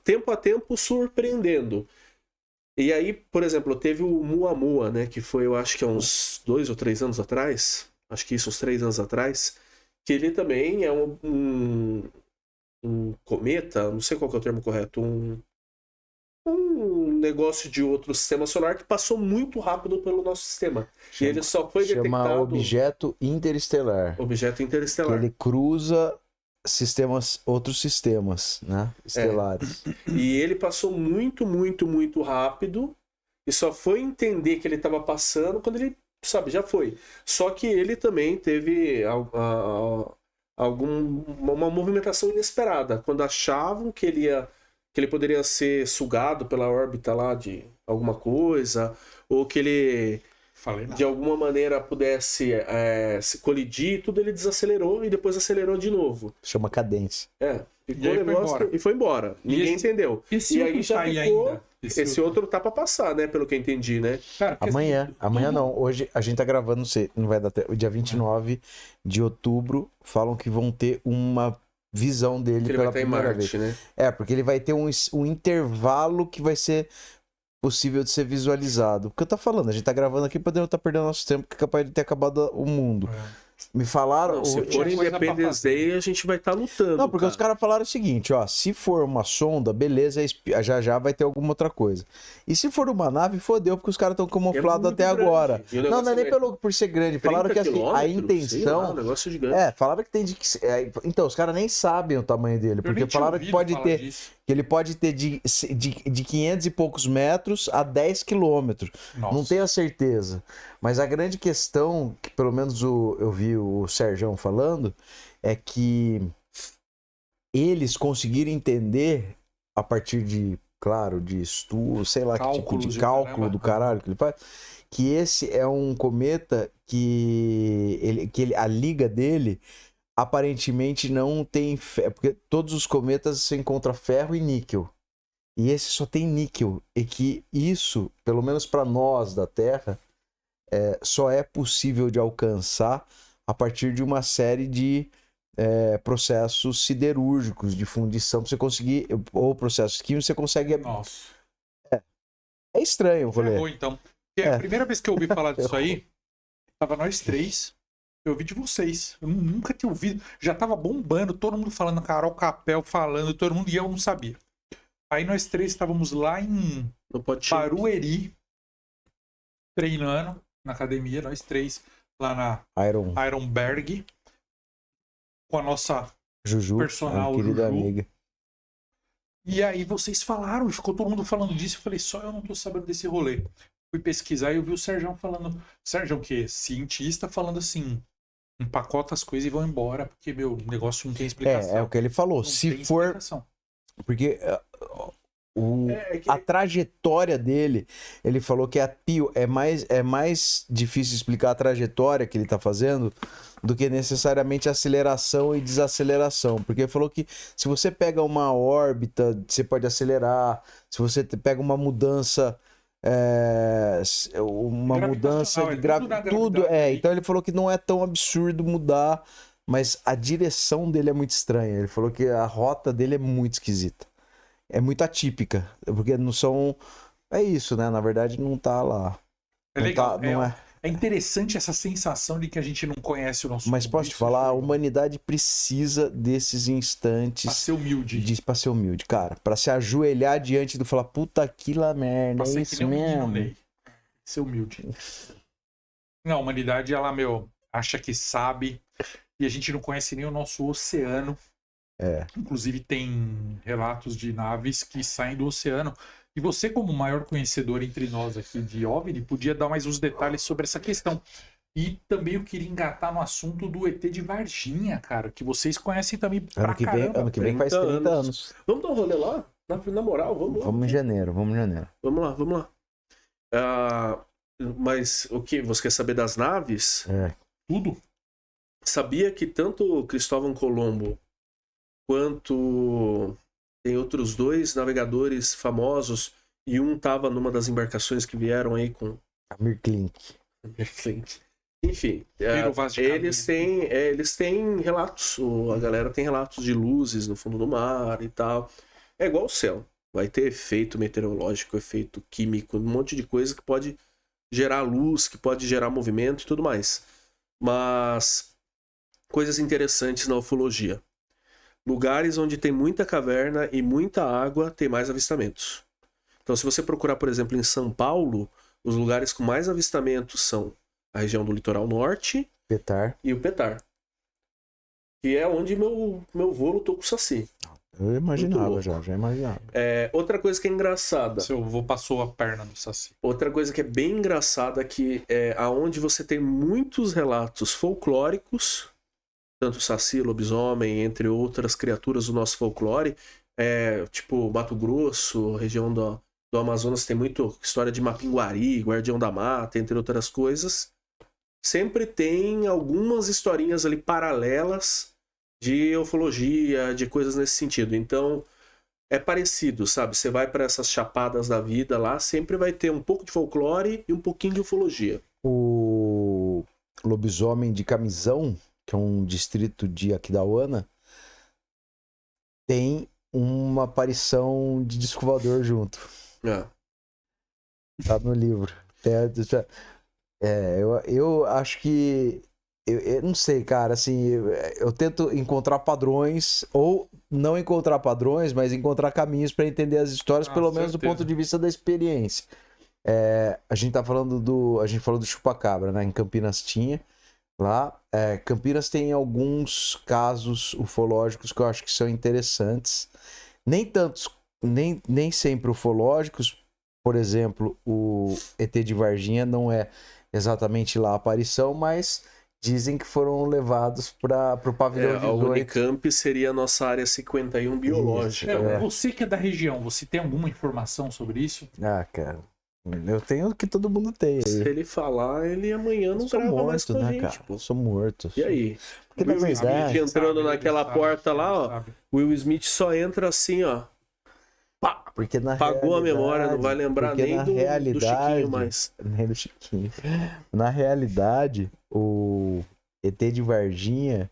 tempo a tempo, surpreendendo. E aí, por exemplo, teve o Muamua, né, que foi, eu acho que há uns 2 ou 3 anos atrás, acho que isso, uns 3 anos atrás, que ele também é um cometa, não sei qual que é o termo correto, um negócio de outro sistema solar que passou muito rápido pelo nosso sistema. E ele só foi detectado... Objeto interestelar. Objeto interestelar. Que ele cruza outros sistemas, né? Estelares. E ele passou muito, muito, muito rápido e só foi entender que ele estava passando quando ele, sabe, já foi. Só que ele também teve uma movimentação inesperada. Quando achavam que ele poderia ser sugado pela órbita lá de alguma coisa, ou que ele de alguma maneira pudesse se colidir, tudo ele desacelerou e depois acelerou de novo. Chama cadência. Ficou o negócio e foi embora. Ninguém entendeu. E aí já ficou... ainda? Esse outro tá pra passar, né? Pelo que eu entendi, né? Cara, amanhã não. Hoje a gente tá gravando, não sei, não vai dar tempo. O dia 29 de outubro falam que vão ter uma visão dele ele pela vai estar em primeira Marte, vez. né? Porque ele vai ter um intervalo que vai ser possível de ser visualizado. O que eu tô falando, a gente tá gravando aqui pra não estar perdendo nosso tempo, que é capaz de ter acabado o mundo. Me falaram... Se for Independence Day, a gente vai estar lutando. Não, porque os caras falaram o seguinte, ó, se for uma sonda, beleza, já vai ter alguma outra coisa. E se for uma nave, fodeu, porque os caras estão camuflados até agora. Não, não é nem por ser grande. Falaram que assim, a intenção... negócio gigante. Falaram que tem de... Então, os caras nem sabem o tamanho dele, porque falaram que pode ter... Disso. Que ele pode ter de 500 e poucos metros a 10 quilômetros. Não tenho a certeza. Mas a grande questão, que pelo menos eu vi o Serjão falando, é que eles conseguiram entender, a partir de, claro, de estudo, sei lá, que tipo de cálculo do caralho que ele faz, que esse é um cometa que a liga dele aparentemente não tem ferro, porque todos os cometas você encontra ferro e níquel. E esse só tem níquel. E que isso, pelo menos para nós da Terra, só é possível de alcançar a partir de uma série de processos siderúrgicos, de fundição, para você conseguir, ou processos químicos, você consegue... Nossa. É estranho o rolê. Então. A primeira vez que eu ouvi falar disso aí, tava nós três. Eu ouvi de vocês. Eu nunca tinha ouvido. Já tava bombando, todo mundo falando, Carol Capel falando, todo mundo, e eu não sabia. Aí nós três estávamos lá em Barueri, treinando na academia, nós três, lá na Ironberg, com a nossa Juju, personal querida Juju. amiga. E aí vocês falaram, e ficou todo mundo falando disso. Eu falei, só eu não tô sabendo desse rolê. Fui pesquisar e eu vi o Serjão falando. Serjão, que é cientista, falando assim: empacota as coisas e vão embora, porque, meu, negócio não tem explicação. É o que ele falou. Não se for. Explicação. Porque a trajetória dele, ele falou que é mais difícil explicar a trajetória que ele tá fazendo do que necessariamente aceleração e desaceleração. Porque ele falou que se você pega uma órbita, você pode acelerar. Se você pega uma mudança... mudança de gravidade. Tudo então ele falou que não é tão absurdo mudar, mas a direção dele é muito estranha. Ele falou que a rota dele é muito esquisita. É muito atípica, porque não são... É isso, né? Na verdade, não tá lá. É legal. É interessante essa sensação de que a gente não conhece o nosso Mas mundo. posso te falar, a humanidade precisa desses instantes... Pra ser humilde. Pra ser humilde, cara. Pra se ajoelhar diante do falar, puta que lá merda, é isso mesmo. Ser humilde. Não, a humanidade, ela, acha que sabe. E a gente não conhece nem o nosso oceano. Inclusive tem relatos de naves que saem do oceano. E você, como o maior conhecedor entre nós aqui de OVNI, podia dar mais uns detalhes sobre essa questão. E também eu queria engatar no assunto do ET de Varginha, cara, que vocês conhecem também pra caramba. Ano que vem faz 30 anos. Vamos dar um rolê lá? Na moral, vamos lá. Vamos em janeiro. Vamos lá. Mas o que? Você quer saber das naves? Tudo. Sabia que tanto Cristóvão Colombo quanto tem outros 2 navegadores famosos e um tava numa das embarcações que vieram aí com... Amir Klink. Enfim, eles têm relatos, a galera tem relatos de luzes no fundo do mar e tal. É igual o céu. Vai ter efeito meteorológico, efeito químico, um monte de coisa que pode gerar luz, que pode gerar movimento e tudo mais. Mas coisas interessantes na ufologia. Lugares onde tem muita caverna e muita água tem mais avistamentos. Então, se você procurar, por exemplo, em São Paulo, os lugares com mais avistamentos são a região do litoral norte e o Petar. Que é onde meu vô lutou com o Saci. Eu imaginava já imaginava. Outra coisa que é engraçada. Seu avô passou a perna no Saci. Outra coisa que é bem engraçada que é aonde você tem muitos relatos folclóricos, tanto Saci, lobisomem, entre outras criaturas do nosso folclore, tipo Mato Grosso, região do Amazonas, tem muito história de Mapinguari, Guardião da Mata, entre outras coisas. Sempre tem algumas historinhas ali paralelas de ufologia, de coisas nesse sentido. Então, é parecido, sabe? Você vai para essas chapadas da vida lá, sempre vai ter um pouco de folclore e um pouquinho de ufologia. O lobisomem de Camisão, que é um distrito de Aquidauana, tem uma aparição de disco voador junto. Tá no livro. Eu acho que... Eu não sei, cara, assim, eu tento encontrar padrões, ou não encontrar padrões, mas encontrar caminhos para entender as histórias, pelo menos do ponto de vista da experiência. A gente falou do chupacabra, né? Em Campinas tinha. Lá, Campinas tem alguns casos ufológicos que eu acho que são interessantes. Nem sempre ufológicos. Por exemplo, o ET de Varginha não é exatamente lá a aparição, mas dizem que foram levados para o pavilhão 18. A Unicamp seria a nossa área 51 biológica. Você que é da região, você tem alguma informação sobre isso? Cara, eu tenho o que todo mundo tem. Se ele falar, ele amanhã não grava mais com a gente. Cara? Eu sou morto. E aí? Porque na verdade... entrando naquela porta lá, ó. Will Smith só entra assim, ó. Pá! Porque pagou a memória, não vai lembrar nem do Chiquinho mais. Nem do Chiquinho. Na realidade, o ET de Varginha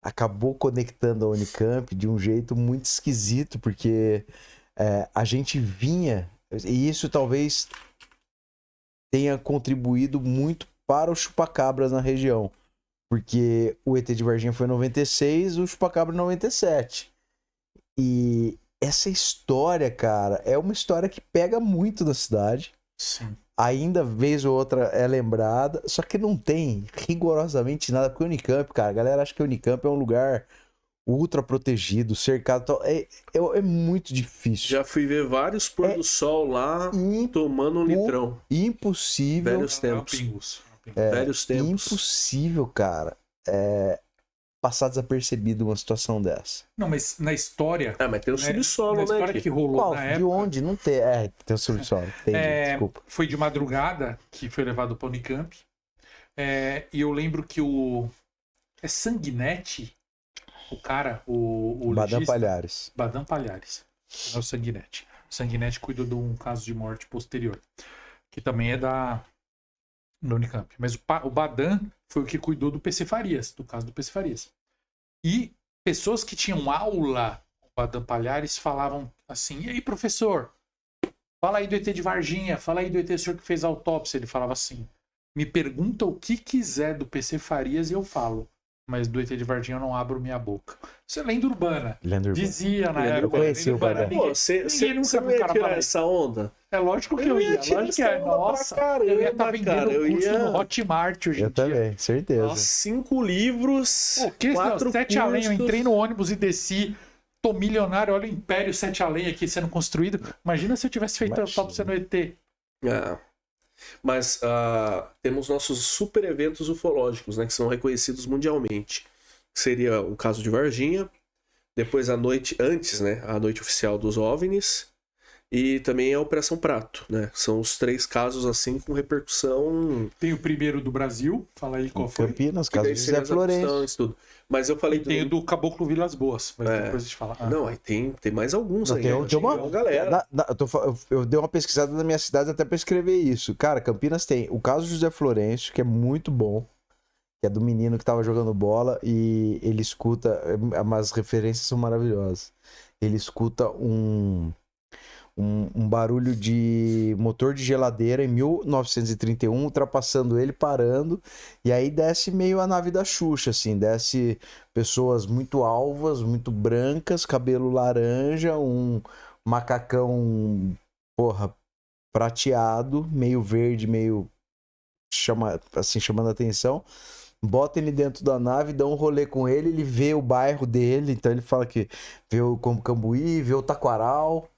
acabou conectando a Unicamp de um jeito muito esquisito, porque a gente vinha, e isso talvez tenha contribuído muito para o chupacabras na região, porque o ET de Varginha foi em 96, o chupacabra em 97. E essa história, cara, é uma história que pega muito na cidade. Sim. Ainda vez ou outra é lembrada, só que não tem rigorosamente nada, porque o Unicamp, cara, a galera acha que o Unicamp é um lugar ultra protegido, cercado, é muito difícil. Já fui ver vários pôr do sol lá, tomando um litrão. Impossível. Velhos tempos. Velhos tempos. Impossível, cara, passar desapercebido uma situação dessa. Não, mas na história... mas tem o subsolo, né? Na história que rolou na época... De onde? Não tem. Tem o subsolo. Desculpa. Foi de madrugada que foi levado para o Unicamp. E eu lembro que é Sanguinetti, o cara, o Badam legista, Palhares. Badam Palhares. É o Sanguinetti. O Sanguinetti cuidou de um caso de morte posterior, que também é da Unicamp. Mas o Badam foi o que cuidou do PC Farias, do caso do PC Farias. E pessoas que tinham aula com o Badam Palhares falavam assim: e aí, professor? Fala aí do ET de Varginha, fala aí do ET senhor que fez a autópsia. Ele falava assim: Me pergunta o que quiser do PC Farias e eu falo. Mas do ET de Varginha eu não abro minha boca. Isso é lenda urbana. Dizia na época. Eu conheci o cara. Pô, você não ia tirar essa onda? É lógico que eu ia. Lógico que é. Nossa, eu ia estar vendendo o curso no Hotmart hoje em dia. Eu também, certeza. Nossa, 5 livros, Pô, que 4 7 além. Eu cursos. entrei no ônibus e desci. Tô milionário. Olha o Império 7 além aqui sendo construído. Imagina se eu tivesse feito o top sendo ET. Mas temos nossos super eventos ufológicos, né, que são reconhecidos mundialmente. Seria o caso de Varginha, depois a noite antes, né, a noite oficial dos OVNIs, e também a Operação Prato, né? São os 3 casos assim com repercussão. Tem o primeiro do Brasil, fala aí qual foi. Campinas, caso de José Florencio. Mas eu falei tem o do Caboclo Vilas Boas, mas depois a gente fala. Não, aí tem mais alguns aí. Tem uma galera. Eu dei uma pesquisada na minha cidade até pra escrever isso. Cara, Campinas tem o caso de José Florencio, que é muito bom. Que é do menino que tava jogando bola e ele escuta. As referências são maravilhosas. Ele escuta um barulho de motor de geladeira em 1931, ultrapassando ele, parando, e aí desce meio a nave da Xuxa, assim, desce pessoas muito alvas, muito brancas, cabelo laranja, um macacão, prateado, meio verde, meio chamando a atenção, bota ele dentro da nave, dá um rolê com ele vê o bairro dele, então ele fala que vê o Cambuí, vê o Taquaral,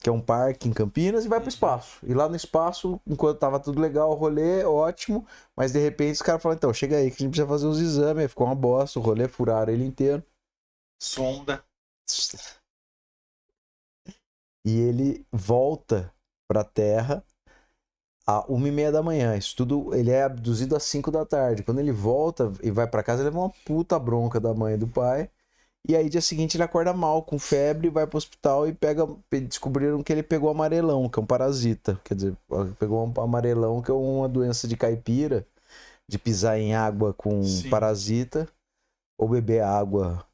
que é um parque em Campinas, e vai pro espaço. E lá no espaço, enquanto tava tudo legal, o rolê, ótimo, mas de repente os caras falam, então, chega aí que a gente precisa fazer uns exames, aí ficou uma bosta, o rolê, furaram ele inteiro. Sonda. E ele volta pra Terra a 1h30 da manhã. Isso tudo, ele é abduzido às 5 da tarde. Quando ele volta e vai pra casa, ele leva uma puta bronca da mãe e do pai. E aí, dia seguinte, ele acorda mal, com febre, vai pro hospital e descobriram que ele pegou amarelão, que é um parasita. Quer dizer, pegou um amarelão, que é uma doença de caipira, de pisar em água com parasita, ou beber água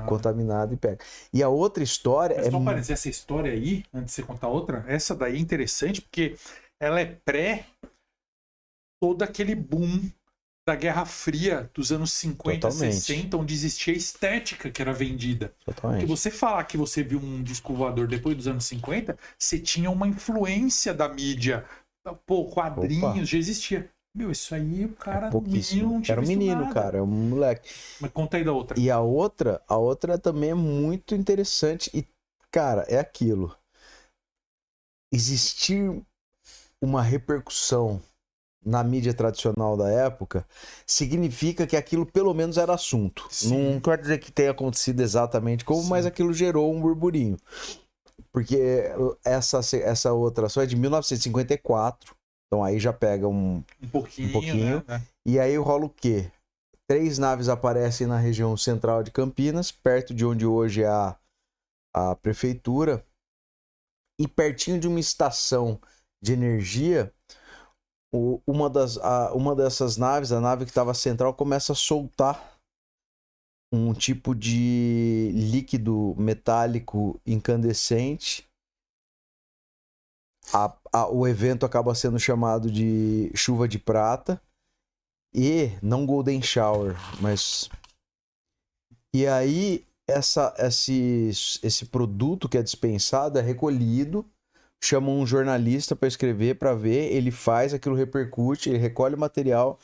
contaminada e pega. E a outra história... Mas só parece, essa história aí, antes de você contar outra, essa daí é interessante, porque ela é pré todo aquele boom da Guerra Fria dos anos 50, 60, onde existia a estética que era vendida. Porque você falar que você viu um disco voador depois dos anos 50, você tinha uma influência da mídia. Pô, quadrinhos, já existia. Meu, isso aí o cara não tinha. Era um menino, nada. Cara, é um moleque. Mas conta aí da outra. E a outra também é muito interessante. E, cara, é aquilo. Existir uma repercussão na mídia tradicional da época, significa que aquilo pelo menos era assunto. Sim. Não quer dizer que tenha acontecido exatamente como, mas aquilo gerou um burburinho. Porque essa outra só é de 1954, então aí já pega um pouquinho. Né? E aí rola o quê? 3 naves aparecem na região central de Campinas, perto de onde hoje é a prefeitura, e pertinho de uma estação de energia. Uma dessas naves, a nave que estava central, começa a soltar um tipo de líquido metálico incandescente. O evento acaba sendo chamado de chuva de prata e não Golden Shower, mas... E aí esse produto que é dispensado é recolhido, chamam um jornalista para escrever, para ver, ele faz, aquilo repercute, ele recolhe o material,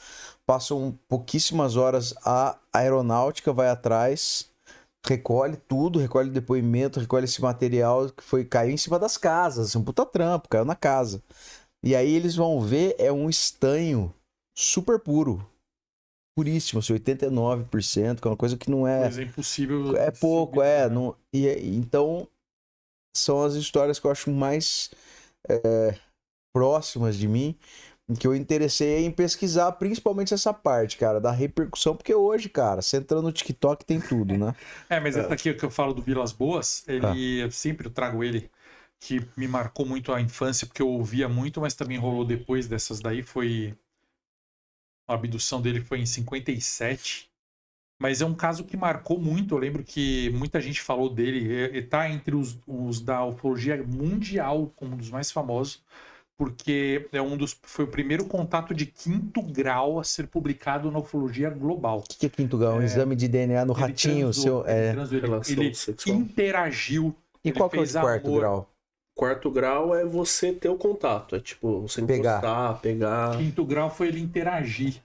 passam pouquíssimas horas, a aeronáutica vai atrás, recolhe tudo, recolhe depoimento, recolhe esse material que caiu em cima das casas, um puta trampo, caiu na casa. E aí eles vão ver, é um estanho super puro, puríssimo, assim, 89%, que é uma coisa que não é... Mas é impossível... É pouco, não... Então... São as histórias que eu acho mais próximas de mim, que eu interessei em pesquisar, principalmente essa parte, cara, da repercussão, porque hoje, cara, você entrando no TikTok tem tudo, né? Mas essa aqui que eu falo do Vilas Boas, eu sempre trago ele, que me marcou muito a infância, porque eu ouvia muito, mas também rolou depois dessas daí, a abdução dele foi em 57. Mas é um caso que marcou muito. Eu lembro que muita gente falou dele. Está entre os da ufologia mundial como um dos mais famosos. porque foi o primeiro contato de 5º grau a ser publicado na ufologia global. O que é 5º grau? Um exame de DNA no ratinho? Ele interagiu. E qual que é o de 4º grau? 4º grau é você ter o contato. É tipo, você encostar, pegar. 5º grau foi ele interagir.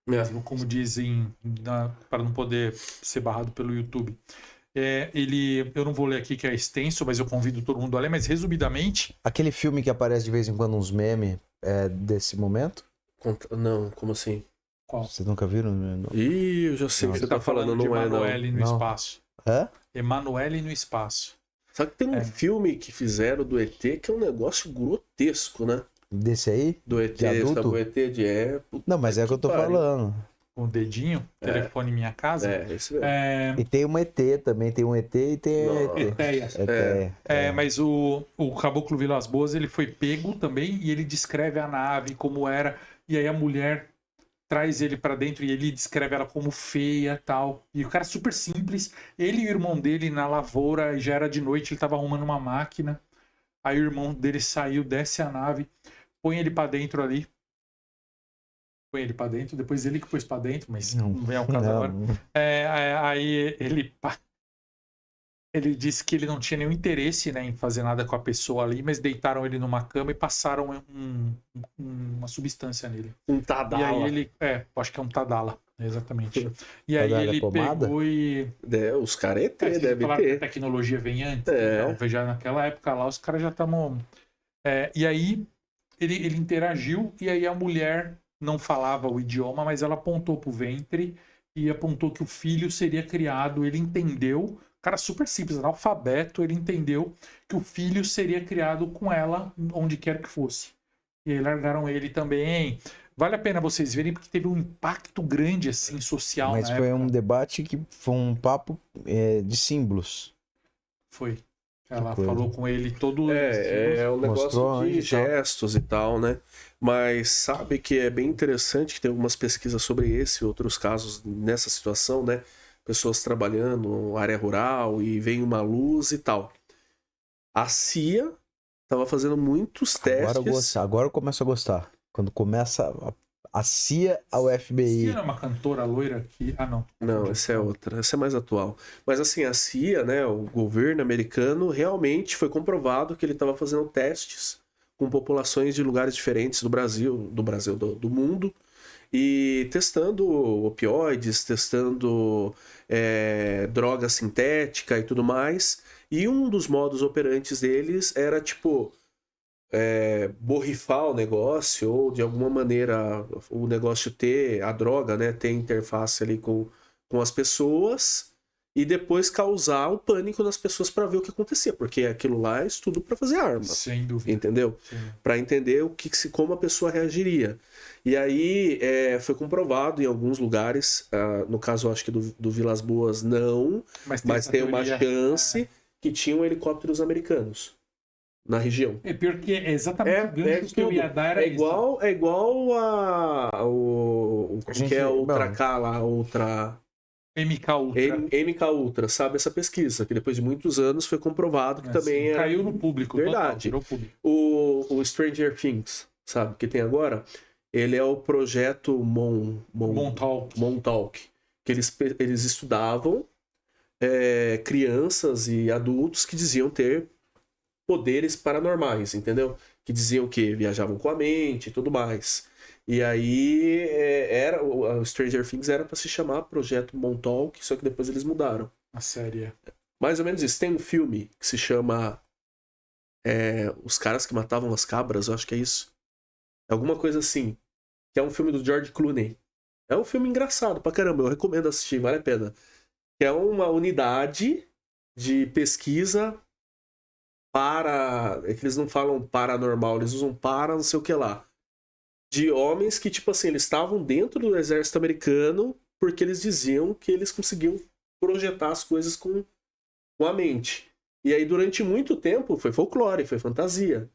Mesmo, como dizem, para não poder ser barrado pelo YouTube. Eu não vou ler aqui que é extenso, mas eu convido todo mundo a ler, mas resumidamente... Aquele filme que aparece de vez em quando uns memes desse momento? Não, como assim? Qual? Vocês nunca viram? Ih, eu já sei o que você tá falando, não é não. Emanuele no espaço. Hã? Emanuele no espaço. Só que tem um filme que fizeram do ET que é um negócio grotesco, né? Desse aí? Do ET, de adulto? Do ET de Não, mas é o que eu tô falando. Com o dedinho, telefone em minha casa. Esse mesmo. E tem um ET também, tem um ET e tem ET. Mas o Caboclo Vilas Boas, ele foi pego também e ele descreve a nave como era, e aí a mulher traz ele pra dentro e ele descreve ela como feia e tal. E o cara super simples, ele e o irmão dele na lavoura, já era de noite, ele tava arrumando uma máquina, aí o irmão dele saiu, desce a nave, põe ele pra dentro ali, depois ele que pôs pra dentro, mas não vem ao caso agora. Aí ele disse que ele não tinha nenhum interesse, né, em fazer nada com a pessoa ali, mas deitaram ele numa cama e passaram uma substância nele. Um Tadala. E aí ele... acho que é um Tadala, exatamente. E aí Tadala ele pomada? pegou e... os caras devem ter. Que a tecnologia vem antes. Então, veja, naquela época lá, os caras já estavam... e aí ele interagiu e aí a mulher não falava o idioma, mas ela apontou pro ventre e apontou que o filho seria criado. Ele entendeu, cara super simples, analfabeto, ele entendeu que o filho seria criado com ela, onde quer que fosse. E aí largaram ele também. Vale a pena vocês verem, porque teve um impacto grande, assim, social. Mas na foi época. Um debate que foi um papo de símbolos. Foi. Ela falou com ele todo... É um negócio de gestos e tal, né? Mas sabe que é bem interessante que tem algumas pesquisas sobre esse e outros casos nessa situação, né? Pessoas trabalhando área rural e vem uma luz e tal. A CIA estava fazendo muitos testes... Agora eu começo a gostar. Quando começa a CIA ao FBI. A CIA era uma cantora loira que... não. Não, essa é outra. Essa é mais atual. Mas assim, a CIA, né, o governo americano, realmente foi comprovado que ele estava fazendo testes com populações de lugares diferentes do mundo, e testando opioides, testando droga sintética e tudo mais. E um dos modos operantes deles era, tipo... borrifar o negócio, ou de alguma maneira o negócio ter, a droga, né, ter interface ali com as pessoas e depois causar o pânico nas pessoas para ver o que acontecia, porque aquilo lá é estudo para fazer arma. Sem dúvida. Entendeu? Para entender como a pessoa reagiria. E aí foi comprovado em alguns lugares, no caso eu acho que do Vilas Boas não, mas tem uma chance que tinham helicópteros americanos na região. Pior que é exatamente o gancho que eu ia dar era igual o que é o Ultra K lá, Ultra... MK Ultra, sabe essa pesquisa, que depois de muitos anos foi comprovado que também era... Caiu no público, verdade. Total, público. O Stranger Things, sabe, que tem agora, ele é o projeto Montauk, que eles estudavam crianças e adultos que diziam ter poderes paranormais, entendeu? Que diziam que viajavam com a mente e tudo mais. E aí o Stranger Things era para se chamar Projeto Montauk, só que depois eles mudaram. A série. Mais ou menos isso. Tem um filme que se chama Os Caras que Matavam as Cabras, eu acho que é isso. É alguma coisa assim. Que é um filme do George Clooney. É um filme engraçado pra caramba, eu recomendo assistir, vale a pena. Que é uma unidade de pesquisa é que eles não falam paranormal, eles usam para não sei o que lá. De homens que, tipo assim, eles estavam dentro do exército americano porque eles diziam que eles conseguiam projetar as coisas com a mente. E aí, durante muito tempo, foi folclore, foi fantasia.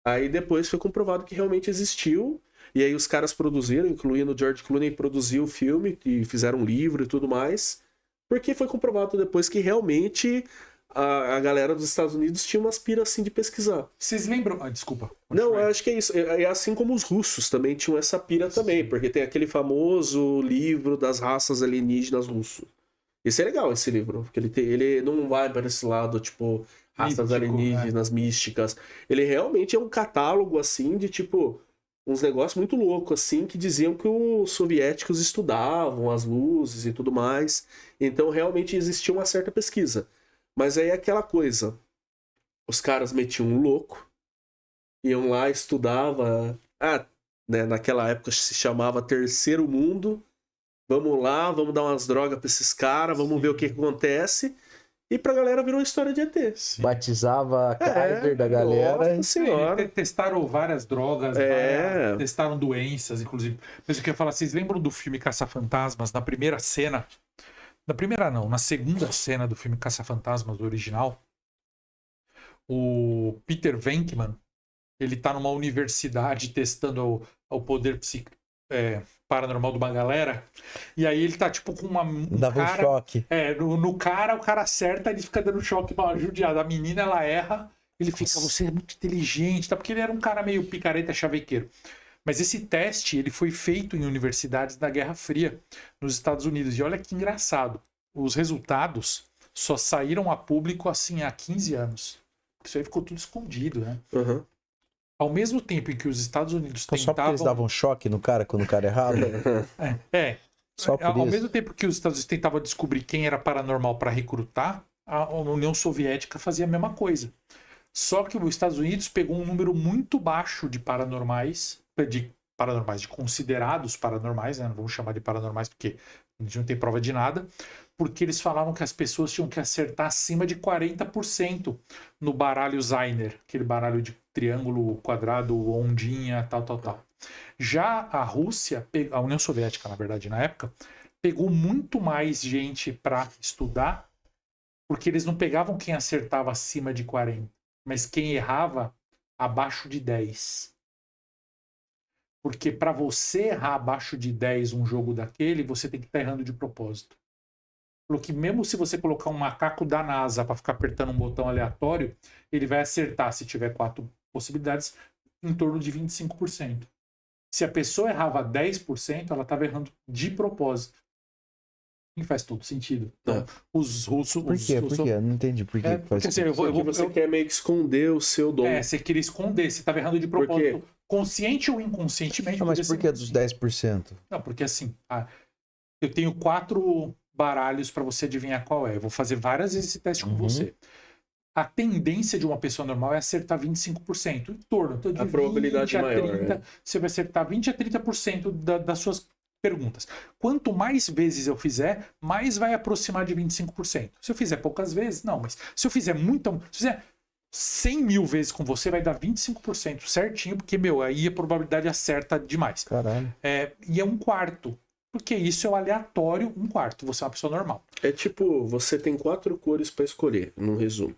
Aí depois foi comprovado que realmente existiu. E aí os caras produziram, incluindo o George Clooney, produziu o filme e fizeram um livro e tudo mais. Porque foi comprovado depois que realmente a galera dos Estados Unidos tinha umas piras assim de pesquisar. Vocês lembram? Desculpa. Não, eu acho que é isso. É assim como os russos também tinham essa pira também, porque tem aquele famoso livro das raças alienígenas russos. Esse é legal, esse livro, porque ele não vai para esse lado, tipo, raças alienígenas, místicas. Ele realmente é um catálogo, assim, de, tipo, uns negócios muito loucos, assim, que diziam que os soviéticos estudavam as luzes e tudo mais. Então, realmente existia uma certa pesquisa. Mas aí é aquela coisa, os caras metiam um louco, iam lá, estudava, né, naquela época se chamava Terceiro Mundo, vamos lá, vamos dar umas drogas pra esses caras, vamos ver o que acontece, e pra galera virou história de ET. Sim. Batizava a Kaiser da galera. Nossa senhora. Testaram várias drogas, testaram doenças, inclusive. Mas eu queria falar, vocês lembram do filme Caça-Fantasmas, na primeira cena? Na segunda cena do filme Caça-Fantasmas, do original, o Peter Venkman, ele tá numa universidade testando o poder paranormal de uma galera, e aí ele tá tipo com dava um choque. No cara, o cara acerta, ele fica dando choque pra uma judiada. A menina, ela erra, ele fica, você é muito inteligente, tá? Porque ele era um cara meio picareta, chavequeiro. Mas esse teste, ele foi feito em universidades da Guerra Fria, nos Estados Unidos. E olha que engraçado, os resultados só saíram a público assim há 15 anos. Isso aí ficou tudo escondido, né? Uhum. Ao mesmo tempo em que os Estados Unidos Só porque eles davam choque no cara quando o cara errava? Só por ao isso. mesmo tempo que os Estados Unidos tentavam descobrir quem era paranormal para recrutar, a União Soviética fazia a mesma coisa. Só que os Estados Unidos pegou um número muito baixo de paranormais, de considerados paranormais, né? Não vamos chamar de paranormais porque a gente não tem prova de nada, porque eles falavam que as pessoas tinham que acertar acima de 40% no baralho Zeiner, aquele baralho de triângulo, quadrado, ondinha, tal. Já a Rússia, a União Soviética, na verdade, na época, pegou muito mais gente para estudar, porque eles não pegavam quem acertava acima de 40, mas quem errava abaixo de 10. Porque para você errar abaixo de 10 um jogo daquele, você tem que estar errando de propósito. Porque mesmo se você colocar um macaco da NASA para ficar apertando um botão aleatório, ele vai acertar, se tiver 4 possibilidades, em torno de 25%. Se a pessoa errava 10%, ela estava errando de propósito. E faz todo sentido. Então, os russos... Por quê? Por quê? Eu não entendi por quê. Porque assim, você quer meio que esconder o seu dom. Você queria esconder, você estava errando de propósito. Consciente ou inconscientemente. Mas por que dos 10%? Não, porque assim, eu tenho 4 baralhos para você adivinhar qual é. Eu vou fazer várias vezes esse teste com você. A tendência de uma pessoa normal é acertar 25%. Em torno. Então, de a probabilidade 20 a maior. 30, você vai acertar 20 a 30% das suas perguntas. Quanto mais vezes eu fizer, mais vai aproximar de 25%. Se eu fizer poucas vezes, não. Mas se eu fizer se fizer 100 mil vezes com você, vai dar 25% certinho, porque, aí a probabilidade acerta demais. Caralho. E é 1/4. Porque isso é o aleatório, 1/4. Você é uma pessoa normal. É tipo, você tem 4 cores para escolher, num resumo.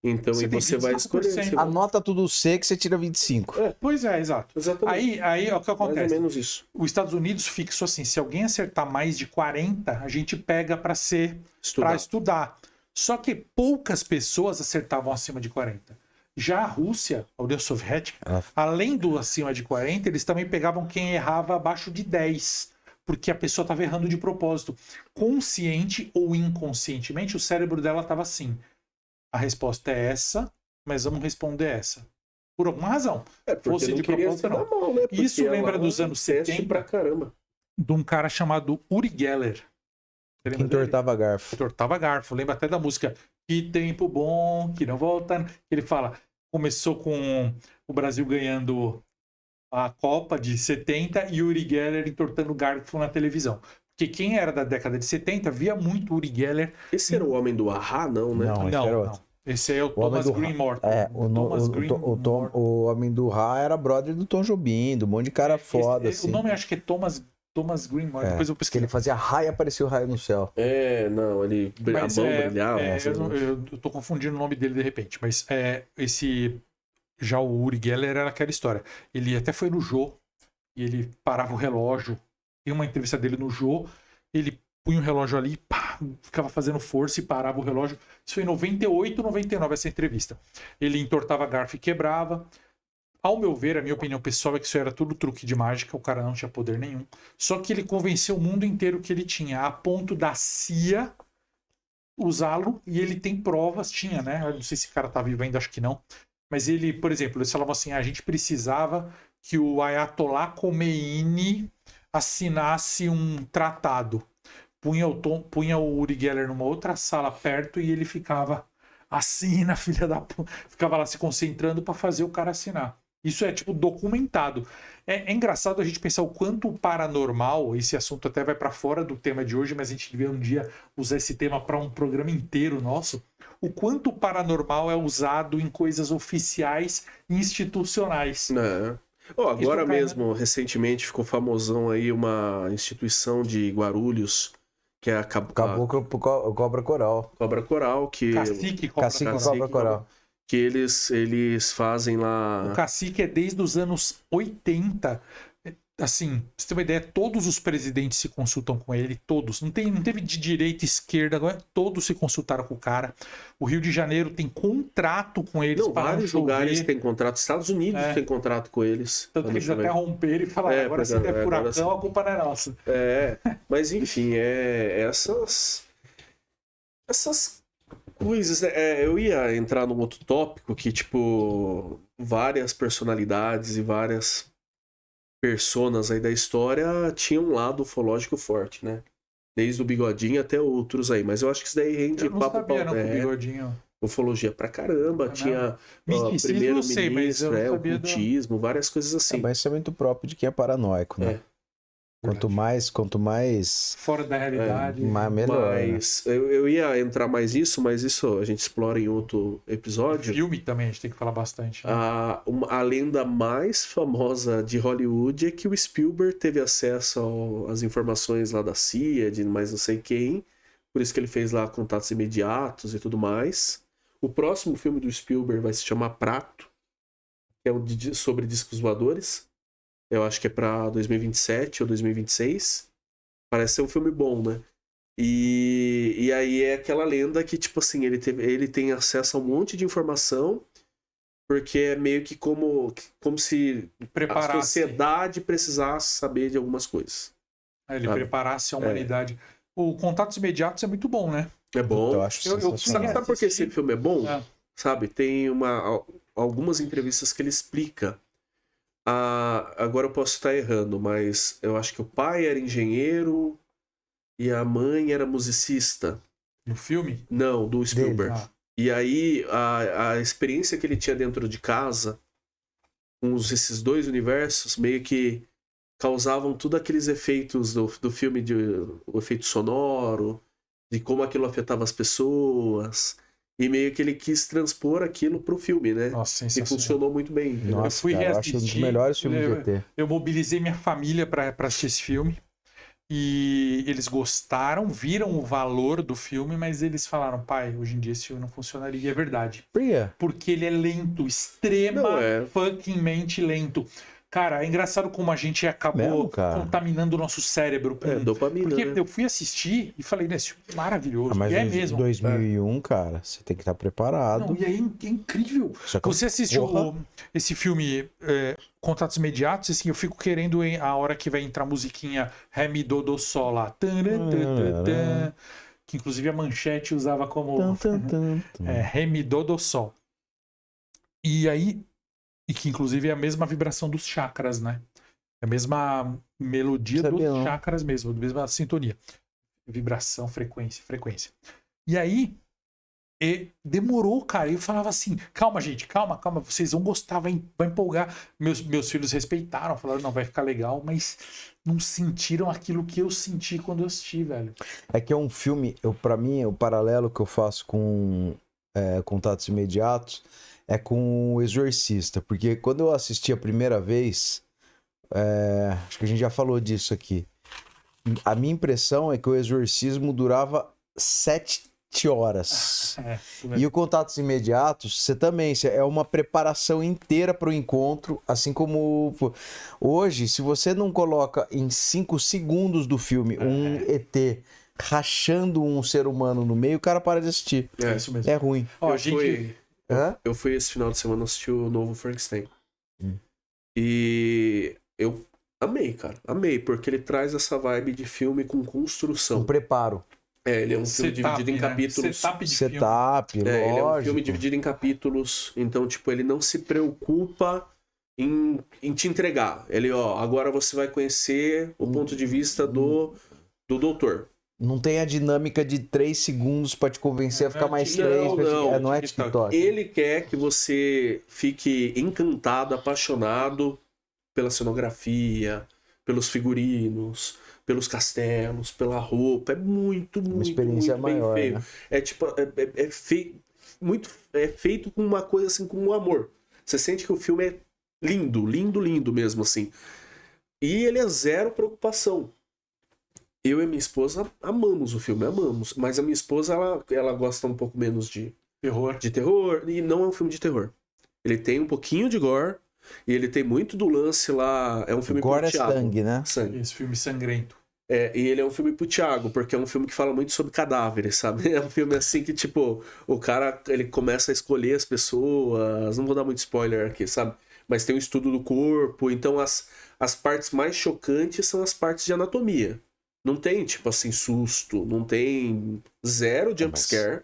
Então, você vai escolher. Anota tudo C que você tira 25. Pois é, exato. Exatamente. Aí é o que acontece. Mais ou menos isso. Os Estados Unidos fixou assim, se alguém acertar mais de 40, a gente pega para estudar. Só que poucas pessoas acertavam acima de 40. Já a Rússia, a União Soviética, além do acima de 40, eles também pegavam quem errava abaixo de 10. Porque a pessoa estava errando de propósito. Consciente ou inconscientemente, o cérebro dela estava assim. A resposta é essa, mas vamos responder essa. Por alguma razão. Fosse de propósito, não. Mão, né? Isso lembra dos anos 70 pra caramba. De um cara chamado Uri Geller. Que entortava garfo. Entortava garfo. Lembra até da música Que Tempo Bom, Que Não Volta. Ele fala, começou com o Brasil ganhando a Copa de 70 e Uri Geller entortando garfo na televisão. Porque quem era da década de 70 via muito Uri Geller. Esse era o homem do Ahá, não, né? Não, esse era outro. Esse é o Thomas Green Morton. O homem do Ra era brother do Tom Jobim, do monte de cara foda. O nome acho que é Thomas Green Morton. Depois eu pesquisei. Ele fazia raio e aparecia o raio no céu. Não, ele a mão brilhava. Eu tô confundindo o nome dele de repente, mas já o Uri Geller era aquela história. Ele até foi no Jô e ele parava o relógio. Tem uma entrevista dele no Jô, ele punha o relógio ali, ficava fazendo força e parava o relógio. Isso foi em 98, 99, essa entrevista. Ele entortava garfo e quebrava. Ao meu ver, a minha opinião pessoal é que isso era tudo truque de mágica, o cara não tinha poder nenhum. Só que ele convenceu o mundo inteiro que ele tinha, a ponto da CIA usá-lo, e ele tem provas, tinha, né? Eu não sei se esse cara tá vivo ainda, acho que não. Mas ele, por exemplo, eles falavam assim, a gente precisava que o Ayatollah Khomeini assinasse um tratado. Punha o Uri Geller numa outra sala perto e ele ficava assina, filha da puta. Ficava lá se concentrando para fazer o cara assinar. Isso é, tipo, documentado. É engraçado a gente pensar o quanto o paranormal, esse assunto até vai para fora do tema de hoje, mas a gente devia um dia usar esse tema para um programa inteiro nosso. O quanto o paranormal é usado em coisas oficiais e institucionais. Agora mesmo, recentemente, ficou famosão aí uma instituição de Guarulhos, que é a Caboclo Cobra Coral. Cobra Coral, que... Cacique Cobra Coral. Que eles fazem lá... O Cacique é desde os anos 80. Assim, pra você ter uma ideia, todos os presidentes se consultam com ele, todos. Não teve de direita e esquerda, agora todos se consultaram com o cara. O Rio de Janeiro tem contrato com eles. Vários lugares têm contrato. Estados Unidos tem contrato com eles. Tanto que eles até romperam e falaram, agora se der furacão, a culpa não é nossa. Mas enfim, essas coisas, né? Eu ia entrar num outro tópico que, tipo, várias personalidades e várias personas aí da história tinham um lado ufológico forte, né? Desde o Bigodinho até outros aí. Mas eu acho que isso daí rende papo pau terra. Ufologia pra caramba. Tinha primeiro-ministro, ocultismo, várias coisas assim. Mas isso é muito próprio de quem é paranoico, né? Quanto mais... Fora da realidade. Melhor. Mas eu ia entrar mais nisso, mas isso a gente explora em outro episódio. Filme também, a gente tem que falar bastante. Né? A lenda mais famosa de Hollywood é que o Spielberg teve acesso às informações lá da CIA, de mais não sei quem. Por isso que ele fez lá Contatos Imediatos e tudo mais. O próximo filme do Spielberg vai se chamar Prato, que é sobre discos voadores. Eu acho que é pra 2027 ou 2026. Parece ser um filme bom, né? E aí é aquela lenda que, tipo assim, ele tem acesso a um monte de informação, porque é meio que como se a sociedade precisasse saber de algumas coisas. Ele preparasse a humanidade. O Contatos Imediatos é muito bom, né? É bom. Eu acho sabe por que esse filme é bom? Sabe? Tem algumas entrevistas que ele explica. Agora eu posso estar errando, mas eu acho que o pai era engenheiro e a mãe era musicista. No filme? Não, do Spielberg. E aí a experiência que ele tinha dentro de casa com esses dois universos meio que causavam tudo aqueles efeitos do filme, o efeito sonoro, de como aquilo afetava as pessoas. E meio que ele quis transpor aquilo pro filme, né? Nossa, e funcionou muito bem. Nossa, eu fui cara, reassistir. Eu acho um dos melhores filmes de ET. Eu mobilizei minha família pra assistir esse filme. E eles gostaram, viram o valor do filme, mas eles falaram, pai, hoje em dia esse filme não funcionaria. E é verdade. Por quê? Porque ele é lento, fuckingmente lento. Cara, é engraçado como a gente acabou contaminando o nosso cérebro com dopamina. Porque né? Eu fui assistir e falei, nesse filme é maravilhoso. Mas e é mesmo. 2001, cara, você tem que estar preparado. Não, e é incrível. Você assistiu esse filme Contatos Imediatos, assim, eu fico querendo a hora que vai entrar a musiquinha Remi Dodô Sol lá. Que inclusive a Manchete usava como Remi Dodô Sol. E aí... E que, inclusive, é a mesma vibração dos chakras, né? É a mesma melodia dos chakras mesmo, a mesma sintonia. Vibração, frequência. E aí, demorou, cara. Eu falava assim, calma, gente, calma. Vocês vão gostar, vai empolgar. Meus filhos respeitaram, falaram, não, vai ficar legal, mas não sentiram aquilo que eu senti quando eu assisti, velho. É que é um filme, pra mim, o paralelo que eu faço com Contatos Imediatos é com o Exorcista, porque quando eu assisti a primeira vez, acho que a gente já falou disso aqui, a minha impressão é que o exorcismo durava 7 horas. E o Contatos Imediatos, você também, é uma preparação inteira para o encontro, assim como hoje, se você não coloca em 5 segundos do filme um ET rachando um ser humano no meio, o cara para de assistir. É isso mesmo. É ruim. Ó, eu fui esse final de semana assistir o novo Frankenstein. E eu amei, cara. Amei, porque ele traz essa vibe de filme com construção. Um preparo. Ele é um filme dividido em capítulos. Setup, lógico. Ele é um filme dividido em capítulos. Então, tipo, ele não se preocupa em te entregar. Ele, agora você vai conhecer o ponto de vista do doutor. Não tem a dinâmica de 3 segundos pra te convencer a ficar mais 3. Não é TikTok. Ele quer que você fique encantado, apaixonado pela cenografia, pelos figurinos, pelos castelos, pela roupa. É muito, muito, uma experiência muito maior, bem feito. né? É tipo, é feito com uma coisa assim, com um amor. Você sente que o filme é lindo, lindo, lindo mesmo, assim. E ele é zero preocupação. Eu e minha esposa amamos o filme, amamos. Mas a minha esposa, ela gosta um pouco menos de terror. E não é um filme de terror. Ele tem um pouquinho de gore. E ele tem muito do lance lá. É um filme gore pro Thiago. É sangue, né? Sangue. Esse filme sangrento. E ele é um filme pro Thiago, porque é um filme que fala muito sobre cadáveres, sabe? É um filme assim que, tipo, o cara, ele começa a escolher as pessoas. Não vou dar muito spoiler aqui, sabe? Mas tem um estudo do corpo. Então as partes mais chocantes são as partes de anatomia. Não tem, tipo assim, susto. Não tem zero jumpscare.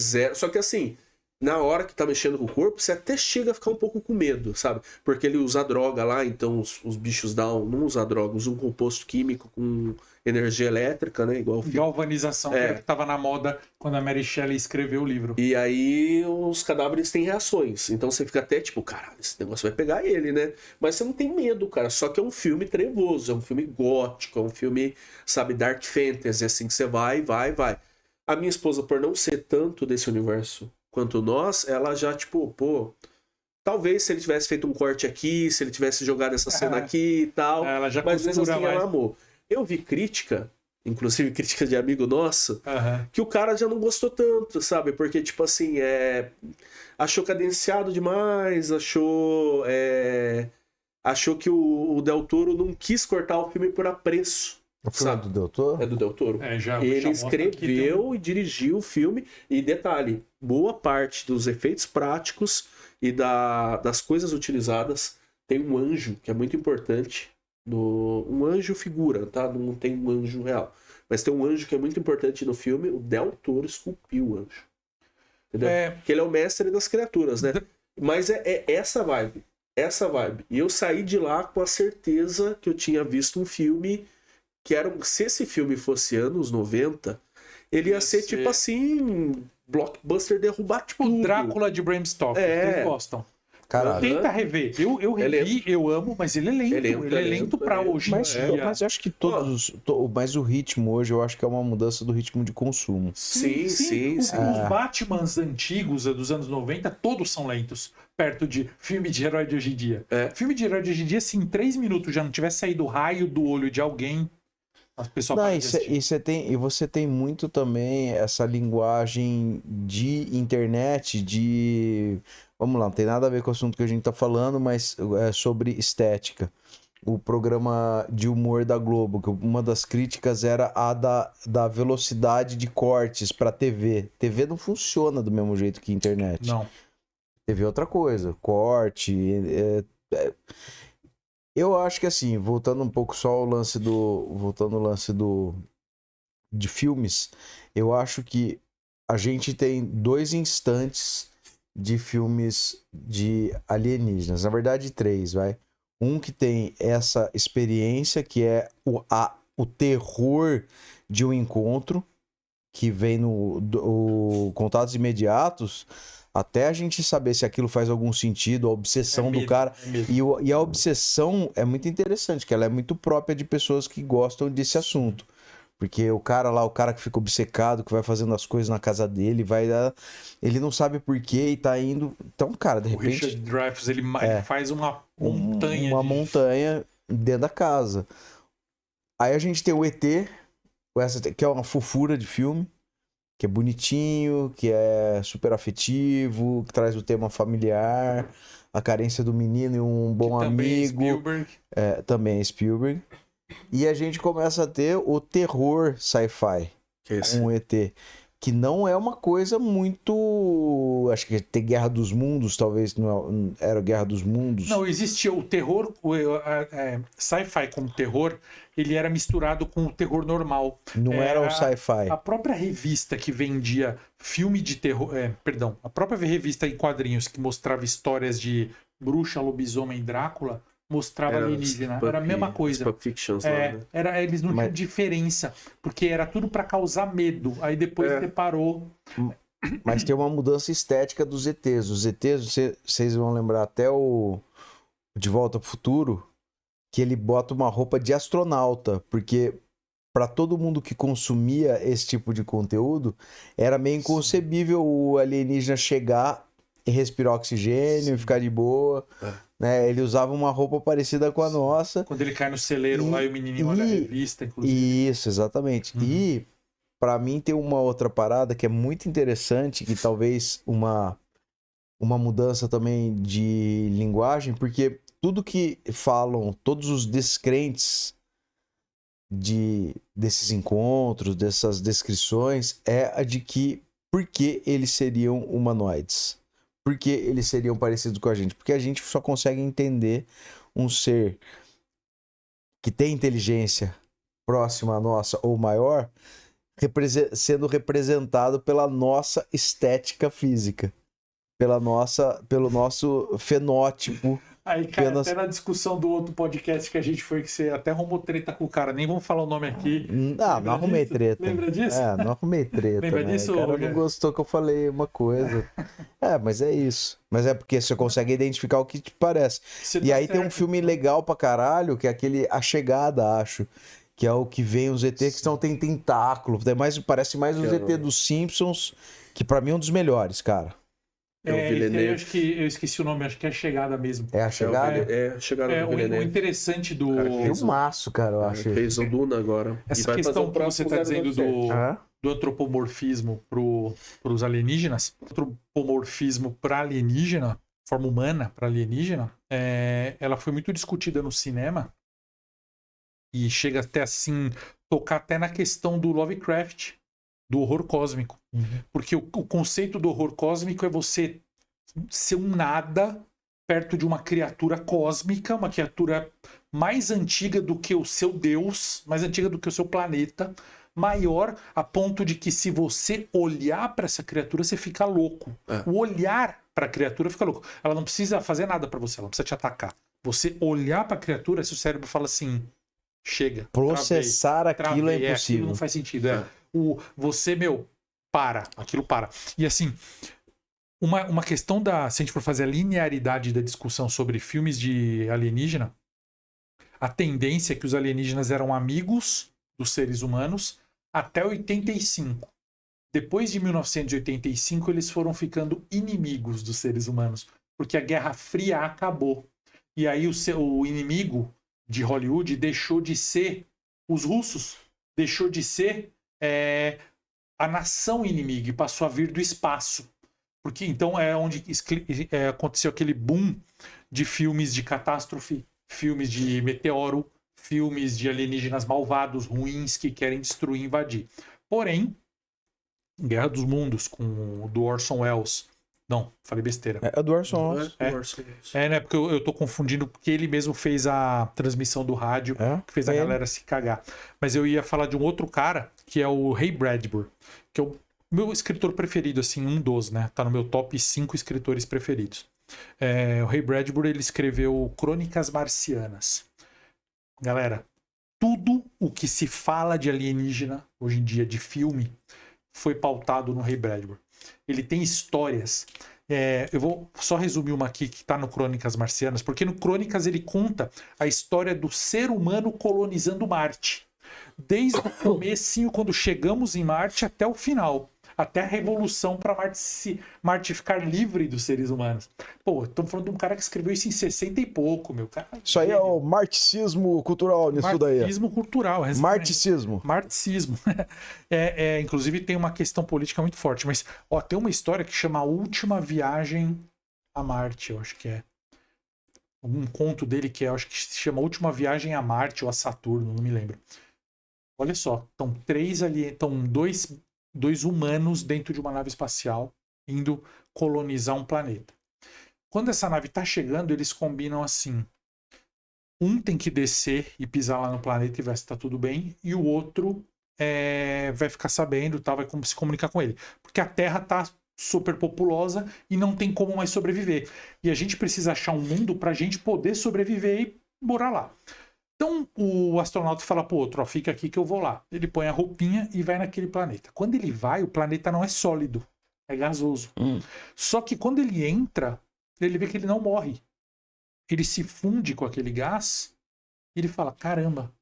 Zero. Só que assim, na hora que tá mexendo com o corpo, você até chega a ficar um pouco com medo, sabe? Porque ele usa droga lá, então os bichos não usam droga, usam um composto químico com energia elétrica, né? Igual o filme. Galvanização, que era que tava na moda quando a Mary Shelley escreveu o livro. E aí os cadáveres têm reações. Então você fica até tipo, caralho, esse negócio vai pegar ele, né? Mas você não tem medo, cara. Só que é um filme trevoso, é um filme gótico, é um filme, sabe, dark fantasy, assim, que você vai. A minha esposa, por não ser tanto desse universo quanto nós, ela já, tipo, pô, talvez se ele tivesse feito um corte aqui, se ele tivesse jogado essa cena aqui e tal. Ela já mas mesmo assim, mais. ela amou. Eu vi crítica, inclusive crítica de amigo nosso, que o cara já não gostou tanto, sabe? Porque, tipo assim, achou cadenciado demais, achou que o Del Toro não quis cortar o filme por apreço. O filme é do Del Toro? É do Del Toro. Ele escreveu e dirigiu o filme. E detalhe, boa parte dos efeitos práticos e das coisas utilizadas tem um anjo, que é muito importante. Um anjo figura, tá? Não tem um anjo real. Mas tem um anjo que é muito importante no filme. O Del Toro esculpiu o anjo. Entendeu? Porque ele é o mestre das criaturas, né? Mas é essa vibe. Essa vibe. E eu saí de lá com a certeza que eu tinha visto um filme que era... Se esse filme fosse anos 90, ele ia ser tipo assim... blockbuster derrubar tipo tudo. Drácula de Bram Stoker. Eles gostam. Caralho. Tenta rever. Eu revi, eu amo, mas ele é lento. Ele é lento pra hoje em dia. Mas eu acho que mas o ritmo hoje, eu acho que é uma mudança do ritmo de consumo. Sim. Os Batmans antigos, dos anos 90, todos são lentos. Perto de filme de herói de hoje em dia. Filme de herói de hoje em dia, se em 3 minutos já não tivesse saído o raio do olho de alguém, as pessoas e você tem muito também essa linguagem de internet, vamos lá, não tem nada a ver com o assunto que a gente tá falando, mas é sobre estética. O programa de humor da Globo, que uma das críticas era a da velocidade de cortes pra TV. TV não funciona do mesmo jeito que internet. Não. TV é outra coisa, corte... Eu acho que assim, voltando um pouco só ao lance de filmes, eu acho que a gente tem 2 instantes de filmes de alienígenas. Na verdade, 3, vai. Um que tem essa experiência, que é o terror de um encontro, que vem no Contatos Imediatos, até a gente saber se aquilo faz algum sentido, a obsessão do cara. E a obsessão é muito interessante, que ela é muito própria de pessoas que gostam desse assunto. Porque o cara que fica obcecado, que vai fazendo as coisas na casa dele, ele não sabe por quê e tá indo... Então, cara, de repente... O Richard Dreyfuss, ele faz uma montanha. Uma montanha dentro da casa. Aí a gente tem o ET, que é uma fofura de filme, que é bonitinho, que é super afetivo, que traz o tema familiar, a carência do menino e um bom amigo. Também é Spielberg. Também é Spielberg. E a gente começa a ter o terror sci-fi com o ET. Que não é uma coisa muito... Acho que ter Guerra dos Mundos, talvez não era Guerra dos Mundos. Não, existia o terror, sci-fi como terror, ele era misturado com o terror normal. Não era o sci-fi. A própria revista que vendia filme de terror... a própria revista em quadrinhos que mostrava histórias de bruxa, lobisomem e Drácula... mostrava alienígena, era a mesma coisa. Eles não tinham diferença, porque era tudo para causar medo. Aí depois separou. Mas tem uma mudança estética dos ETs. Os ETs, vocês vão lembrar até o De Volta ao Futuro, que ele bota uma roupa de astronauta, porque para todo mundo que consumia esse tipo de conteúdo, era meio inconcebível o alienígena chegar e respirar oxigênio, ficar de boa. Né? Ele usava uma roupa parecida com a nossa. Quando ele cai no celeiro lá e o menininho olha a revista, inclusive. Isso, exatamente. E para mim tem uma outra parada que é muito interessante, que talvez uma mudança também de linguagem, porque tudo que falam, todos os descrentes desses encontros, dessas descrições, é a de que por que eles seriam humanoides? Por que eles seriam parecidos com a gente? Porque a gente só consegue entender um ser que tem inteligência próxima à nossa ou maior sendo representado pela nossa estética física, pelo nosso fenótipo. Aí, cara, até na discussão do outro podcast que a gente foi, que você até arrumou treta com o cara, nem vamos falar o nome aqui. Não arrumei treta. Lembra disso? Não arrumei treta. Lembra disso? O cara não gostou que eu falei uma coisa. Mas é isso. Mas é porque você consegue identificar o que te parece. E aí tem um filme legal pra caralho, que é aquele A Chegada, acho. Que é o que vem os ET que tem tentáculo. Parece mais os ET dos Simpsons, que pra mim é um dos melhores, cara. Eu esqueci o nome, acho que é A Chegada mesmo. É A Chegada? É A Chegada do Villeneuve. O interessante do... Filmaço, cara, eu acho. Fez o Duna agora. Essa questão que você está dizendo do antropomorfismo para os alienígenas, antropomorfismo para alienígena, forma humana para alienígena, ela foi muito discutida no cinema e chega até assim, tocar até na questão do Lovecraft, do horror cósmico. Porque o conceito do horror cósmico é você ser um nada perto de uma criatura cósmica, uma criatura mais antiga do que o seu Deus, mais antiga do que o seu planeta, maior a ponto de que se você olhar para essa criatura, você fica louco. O olhar para a criatura fica louco. Ela não precisa fazer nada para você, ela não precisa te atacar. Você olhar para a criatura, seu cérebro fala assim, chega. Processar aquilo é impossível. Aquilo não faz sentido. Você, aquilo para. E assim, uma questão se a gente for fazer a linearidade da discussão sobre filmes de alienígena, a tendência é que os alienígenas eram amigos dos seres humanos até 85. Depois de 1985, eles foram ficando inimigos dos seres humanos, porque a Guerra Fria acabou. E aí o inimigo de Hollywood deixou de ser os russos, deixou de ser a nação inimiga e passou a vir do espaço. Porque então é onde aconteceu aquele boom de filmes de catástrofe, filmes de meteoro, filmes de alienígenas malvados, ruins, que querem destruir e invadir. Porém, Guerra dos Mundos, com o do Orson Welles. Não, falei besteira. É do Orson Welles. Né? Porque eu tô confundindo, porque ele mesmo fez a transmissão do rádio, que fez a galera se cagar. Mas eu ia falar de um outro cara, que é o Ray Bradbury, que é o meu escritor preferido, assim, um dos, né? Tá no meu top 5 escritores preferidos. O Ray Bradbury, ele escreveu Crônicas Marcianas. Galera, tudo o que se fala de alienígena, hoje em dia, de filme, foi pautado no Ray Bradbury. Ele tem histórias. Eu vou só resumir uma aqui que está no Crônicas Marcianas, porque no Crônicas ele conta a história do ser humano colonizando Marte. Desde o comecinho, quando chegamos em Marte, até o final. Até a revolução para Marte ficar livre dos seres humanos. Pô, estamos falando de um cara que escreveu isso em 60 e pouco, meu cara. Isso aí é o marxismo cultural nisso daí. Marxismo cultural. Marxismo. Marxismo. Inclusive tem uma questão política muito forte. Mas tem uma história que chama A Última Viagem a Marte, eu acho que é. um conto dele que acho que se chama Última Viagem a Marte ou a Saturno, não me lembro. Olha só, estão dois humanos dentro de uma nave espacial indo colonizar um planeta. Quando essa nave está chegando, eles combinam assim: um tem que descer e pisar lá no planeta e ver se tá tudo bem, e o outro vai ficar sabendo, vai se comunicar com ele. Porque a Terra tá super populosa e não tem como mais sobreviver. E a gente precisa achar um mundo pra gente poder sobreviver e morar lá. Então o astronauta fala pro outro: ó, fica aqui que eu vou lá. Ele põe a roupinha e vai naquele planeta. Quando ele vai, o planeta não é sólido, é gasoso. Só que quando ele entra, ele vê que ele não morre. Ele se funde com aquele gás e ele fala: caramba,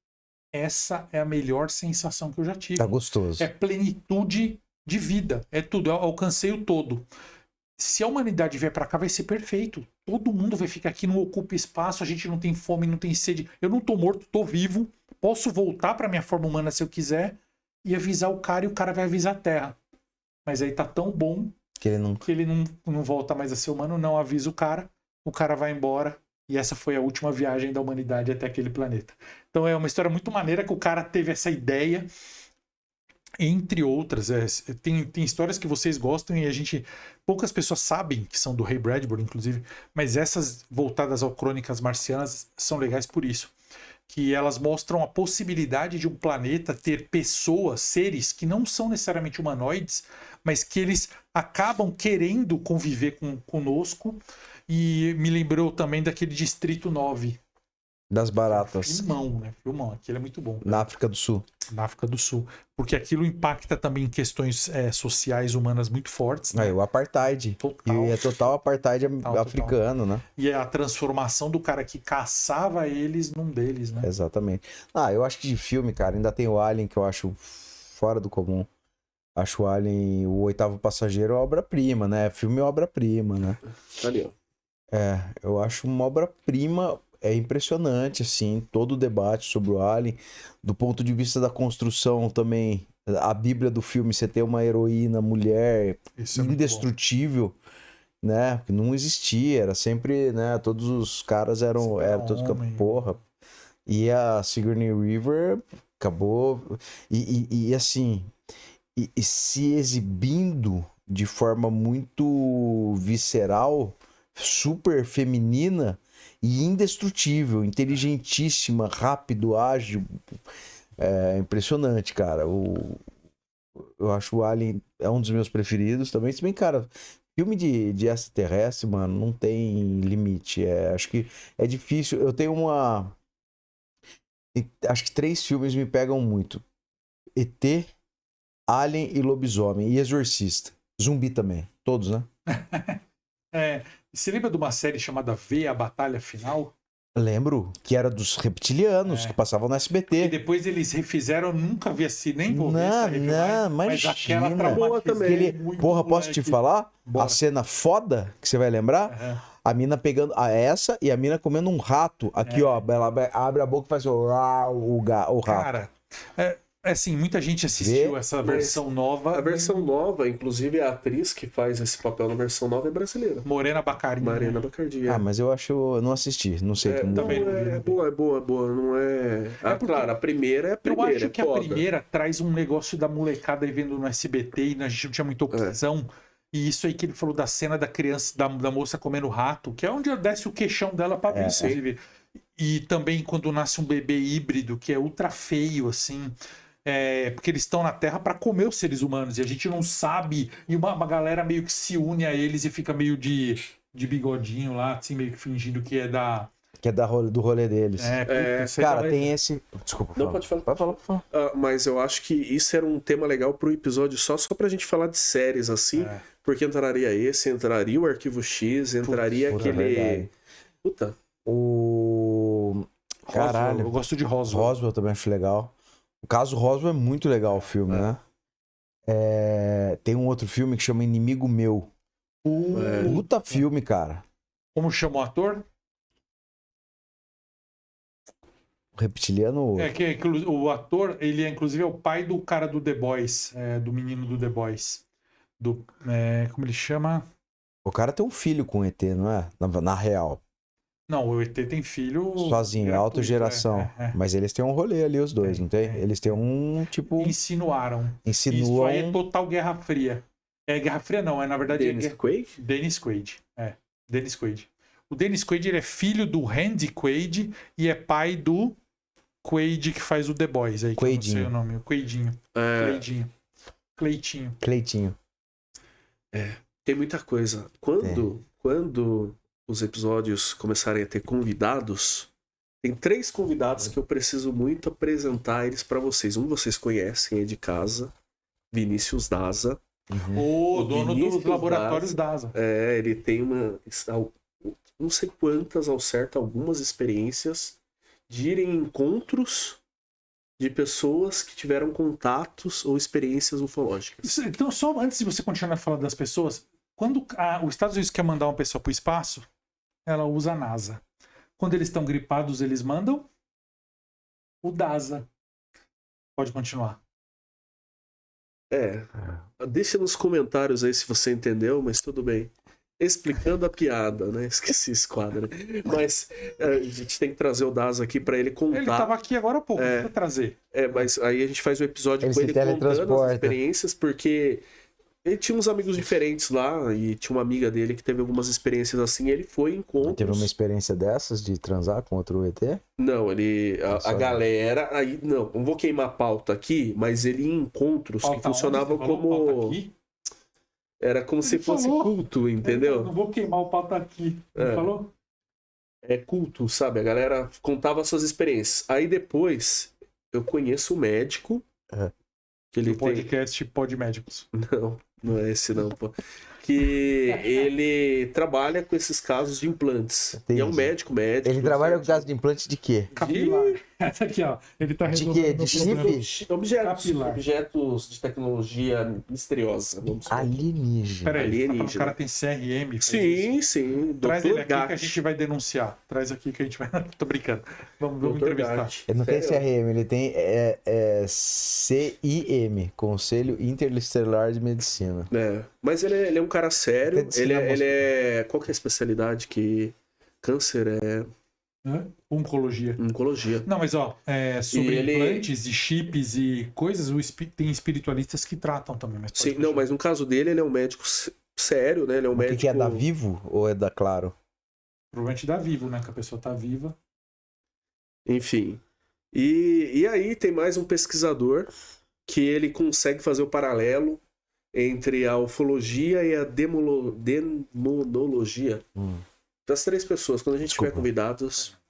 essa é a melhor sensação que eu já tive. Tá gostoso. É plenitude de vida. É tudo. Eu alcancei o todo. Se a humanidade vier pra cá, vai ser perfeito. Todo mundo vai ficar aqui, não ocupa espaço, a gente não tem fome, não tem sede. Eu não tô morto, tô vivo. Posso voltar pra minha forma humana se eu quiser e avisar o cara, e o cara vai avisar a Terra. Mas aí tá tão bom que ele não volta mais a ser humano, não avisa o cara vai embora. E essa foi a última viagem da humanidade até aquele planeta. Então é uma história muito maneira que o cara teve essa ideia, entre outras. Tem histórias que vocês gostam e poucas pessoas sabem que são do Ray Bradbury, inclusive, mas essas voltadas ao Crônicas Marcianas são legais por isso. Que elas mostram a possibilidade de um planeta ter pessoas, seres que não são necessariamente humanoides, mas que eles acabam querendo conviver conosco. E me lembrou também daquele Distrito 9. Das baratas. Filmão, né? Filmão. Aquilo é muito bom. Na África do Sul. Na África do Sul. Porque aquilo impacta também questões sociais humanas muito fortes. Né? O apartheid. Total. E é total apartheid africano, né? E é a transformação do cara que caçava eles num deles, né? Exatamente. Eu acho que de filme, cara, ainda tem o Alien, que eu acho fora do comum. Acho o Alien, o Oitavo Passageiro, obra-prima, né? Filme é obra-prima, né? Ali, ó. Eu acho uma obra-prima, é impressionante, assim, todo o debate sobre o Alien, do ponto de vista da construção também, a bíblia do filme, você ter uma heroína, mulher, indestrutível, né, que não existia, era sempre, né, todos os caras eram todos, porra, e a Sigourney Weaver acabou, e assim, e se exibindo de forma muito visceral, super feminina e indestrutível, inteligentíssima, rápido, ágil. É impressionante, cara. Eu acho o Alien é um dos meus preferidos também. Se bem, cara, filme de extraterrestre, mano, não tem limite. Acho que é difícil. Eu tenho acho que 3 filmes me pegam muito: ET, Alien e Lobisomem. E Exorcista. Zumbi também. Todos, né? Você lembra de uma série chamada V, a Batalha Final? Lembro, que era dos reptilianos, que passavam no SBT. E depois eles refizeram, eu nunca vi assim, nem vou ver essa Não, mas aquela boa também. Porra, posso te falar? Bora. A cena foda, que você vai lembrar? A mina pegando essa e a mina comendo um rato. Aqui, ó, ela abre a boca e faz o rato. Cara, assim, muita gente assistiu essa versão nova. A versão nova, inclusive a atriz que faz esse papel na versão nova é brasileira. Morena Baccarin. Morena Baccarin. Mas eu eu não assisti, não sei como. Também é boa, não é... Claro, a primeira é a primeira. Eu acho que a primeira traz um negócio da molecada aí vendo no SBT e a gente não tinha muita opção. E isso aí que ele falou da cena da criança, da moça comendo rato, que é onde desce o queixão dela pra ver, inclusive. E também quando nasce um bebê híbrido, que é ultra feio, assim... porque eles estão na Terra para comer os seres humanos e a gente não sabe, e uma galera meio que se une a eles e fica meio de bigodinho lá, assim, meio que fingindo que é do rolê deles. Cara, tem esse... Desculpa. Não, pode falar. Pode falar. Mas eu acho que isso era um tema legal pro episódio só pra gente falar de séries, assim, porque entraria o Arquivo X, entraria aquele... Puta. Caralho. Eu gosto de Roswell. Roswell eu também acho legal. O caso Roswell é muito legal o filme, né? Tem um outro filme que chama Inimigo Meu. Puta filme, cara. Como chama o ator? O reptiliano... O ator, ele inclusive é o pai do cara do The Boys, do menino do The Boys. Como ele chama? O cara tem um filho com ET, não é? Na real. Não, o ET tem filho... Sozinho, autogeração. Mas eles têm um rolê ali, os dois, não tem? Eles têm um, tipo... Insinuam. Isso aí é total Guerra Fria. Guerra Fria não, na verdade... Dennis Quaid? Dennis Quaid, Dennis Quaid. O Dennis Quaid, ele é filho do Randy Quaid e é pai do Quaid que faz o The Boys aí. Quaidinho. Que eu não sei o nome. O Quaidinho. Cleitinho. Tem muita coisa. Quando os episódios começarem a ter convidados, tem 3 convidados que eu preciso muito apresentar eles pra vocês. Um vocês conhecem, é de casa, Vinícius Daza. O dono dos laboratórios Daza. Ele tem não sei quantas ao certo, algumas experiências de ir em encontros de pessoas que tiveram contatos ou experiências ufológicas. Então, só antes de você continuar a falar das pessoas, quando os Estados Unidos quer mandar uma pessoa para o espaço, ela usa a NASA. Quando eles estão gripados, eles mandam o DASA. Pode continuar. Deixa nos comentários aí se você entendeu, mas tudo bem. Explicando a piada, né? Esqueci esse quadro. Mas a gente tem que trazer o DASA aqui pra ele contar. Ele tava aqui agora há pouco, pra trazer. Mas aí a gente faz um episódio com ele contando as experiências, porque ele tinha uns amigos diferentes lá, e tinha uma amiga dele que teve algumas experiências assim, e ele foi em encontros. Teve uma experiência dessas de transar com outro ET? Não, a galera... Aí, não vou queimar a pauta aqui, mas ele em encontros que funcionavam como... Era como se fosse culto, entendeu? Eu não vou queimar o pauta aqui. Ele falou? É culto, sabe? A galera contava suas experiências. Aí depois, eu conheço o médico. Que ele podcast Pod Médicos. Não é esse não, pô. Que ele trabalha com esses casos de implantes. Entendi. E é um médico. Ele trabalha com casos de implantes de quê? Capilar. Essa aqui, ó. Ele tá resolvendo de chip? Objetos de tecnologia misteriosa. Alienígena. Peraí, o cara tem CRM. Sim. Traz ele aqui que a gente vai denunciar. Traz aqui que a gente vai... Tô brincando. Vamos entrevistar. Ele não tem CRM, ele tem CIM, Conselho Interestelar de Medicina. Mas ele é um cara sério. Ele é... Qual que é a especialidade que... Câncer é... Oncologia. Não, mas sobre implantes e chips e coisas, tem espiritualistas que tratam também. Mas sim, mas no caso dele, ele é um médico sério, né? Ele é um médico... que é da Vivo ou é da Claro? Provavelmente da Vivo, né? Que a pessoa tá viva. Enfim. E aí tem mais um pesquisador que ele consegue fazer o paralelo entre a ufologia e a demonologia. Das 3 pessoas, quando a gente tiver convidados...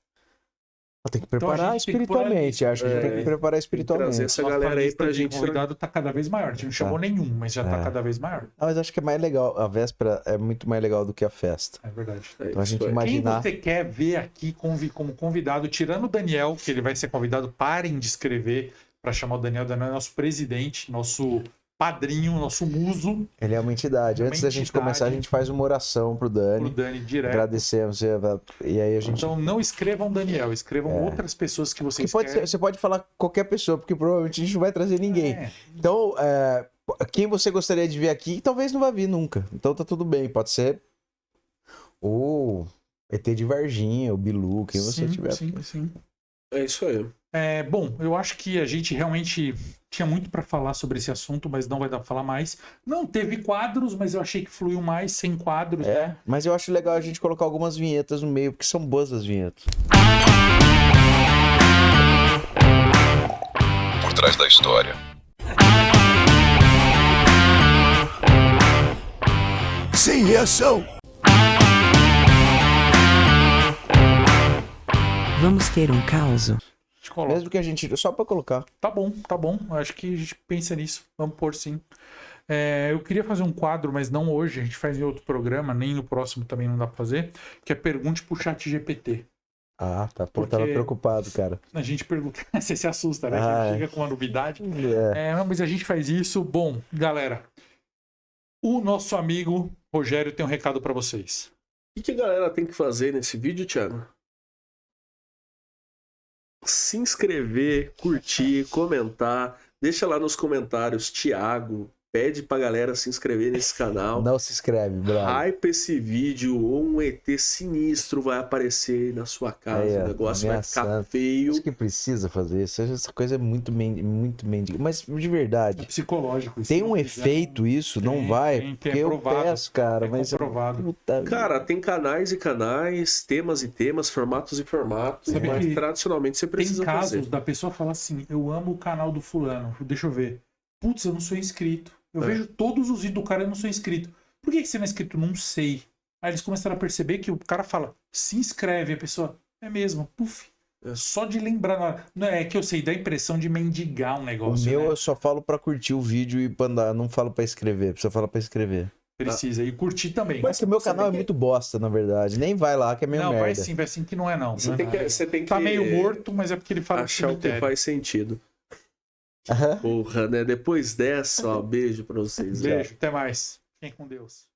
Tem que preparar espiritualmente, acho que tem que preparar espiritualmente. Trazer essa galera aí pra gente... O convidado tá cada vez maior, a gente não chamou nenhum, mas já tá cada vez maior. Mas acho que é mais legal, a véspera é muito mais legal do que a festa. É verdade. Então a gente imaginar... Quem você quer ver aqui como convidado, tirando o Daniel, que ele vai ser convidado, parem de escrever para chamar o Daniel é nosso presidente, nosso... padrinho, nosso muso. Ele é uma entidade. Antes da gente começar, a gente faz uma oração pro Dani. Direto. Agradecemos. E aí a gente... Então não escrevam Daniel, escrevam outras pessoas que vocês querem. Você pode falar qualquer pessoa, porque provavelmente a gente não vai trazer ninguém. Então, quem você gostaria de ver aqui, talvez não vá vir nunca. Então tá tudo bem. Pode ser o ET de Varginha, o Bilu, quem você tiver. Sim. É isso aí. Bom, eu acho que a gente realmente tinha muito para falar sobre esse assunto, mas não vai dar para falar mais. Não teve quadros, mas eu achei que fluiu mais sem quadros. Né? Mas eu acho legal a gente colocar algumas vinhetas no meio, porque são boas as vinhetas. Por trás da história. Sem reação. Vamos ter um caos. Mesmo que a gente... Só pra colocar. Tá bom. Acho que a gente pensa nisso. Vamos pôr sim. Eu queria fazer um quadro, mas não hoje. A gente faz em outro programa, nem no próximo também não dá pra fazer. Que é Pergunte pro Chat GPT. Ah, tá. Pô, tava preocupado, cara. A gente pergunta... Você se assusta, né? A gente chega com uma novidade. Mas a gente faz isso. Bom, galera. O nosso amigo Rogério tem um recado pra vocês. O que a galera tem que fazer nesse vídeo, Thiago? Se inscrever, curtir, comentar. Deixa lá nos comentários, Thiago, Pede pra galera se inscrever nesse canal. Não se inscreve, brother. Hype esse vídeo ou um ET sinistro vai aparecer na sua casa. O negócio vai ficar feio. Acho que precisa fazer isso. Essa coisa é muito mendiga. Mas de verdade. É psicológico. Tem um efeito isso? Não vai? Porque eu peço, cara. Mas cara, tem canais e canais, temas e temas, formatos e formatos. Sabe mas que tradicionalmente você precisa tem fazer. casos da pessoa falar assim, eu amo o canal do fulano. Deixa eu ver. Putz, eu não sou inscrito. Eu vejo todos os vídeos do cara e eu não sou inscrito. Por que você não é inscrito? Não sei. Aí eles começaram a perceber que o cara fala, se inscreve. A pessoa, é mesmo, puf. Só de lembrar. Não é que eu sei, dá a impressão de mendigar um negócio. O meu né? eu só falo pra curtir o vídeo e pra andar. Não falo pra escrever. Precisa falar pra escrever. Precisa. E curtir também. Mas que o meu canal é muito bosta, na verdade. Nem vai lá, que é meio merda. Não, vai sim que não é não. Você tem que tá meio morto, mas é porque ele fala achar o que faz sentido. Porra, né? Depois dessa, ó, beijo pra vocês. Beijo, até mais. Fiquem com Deus.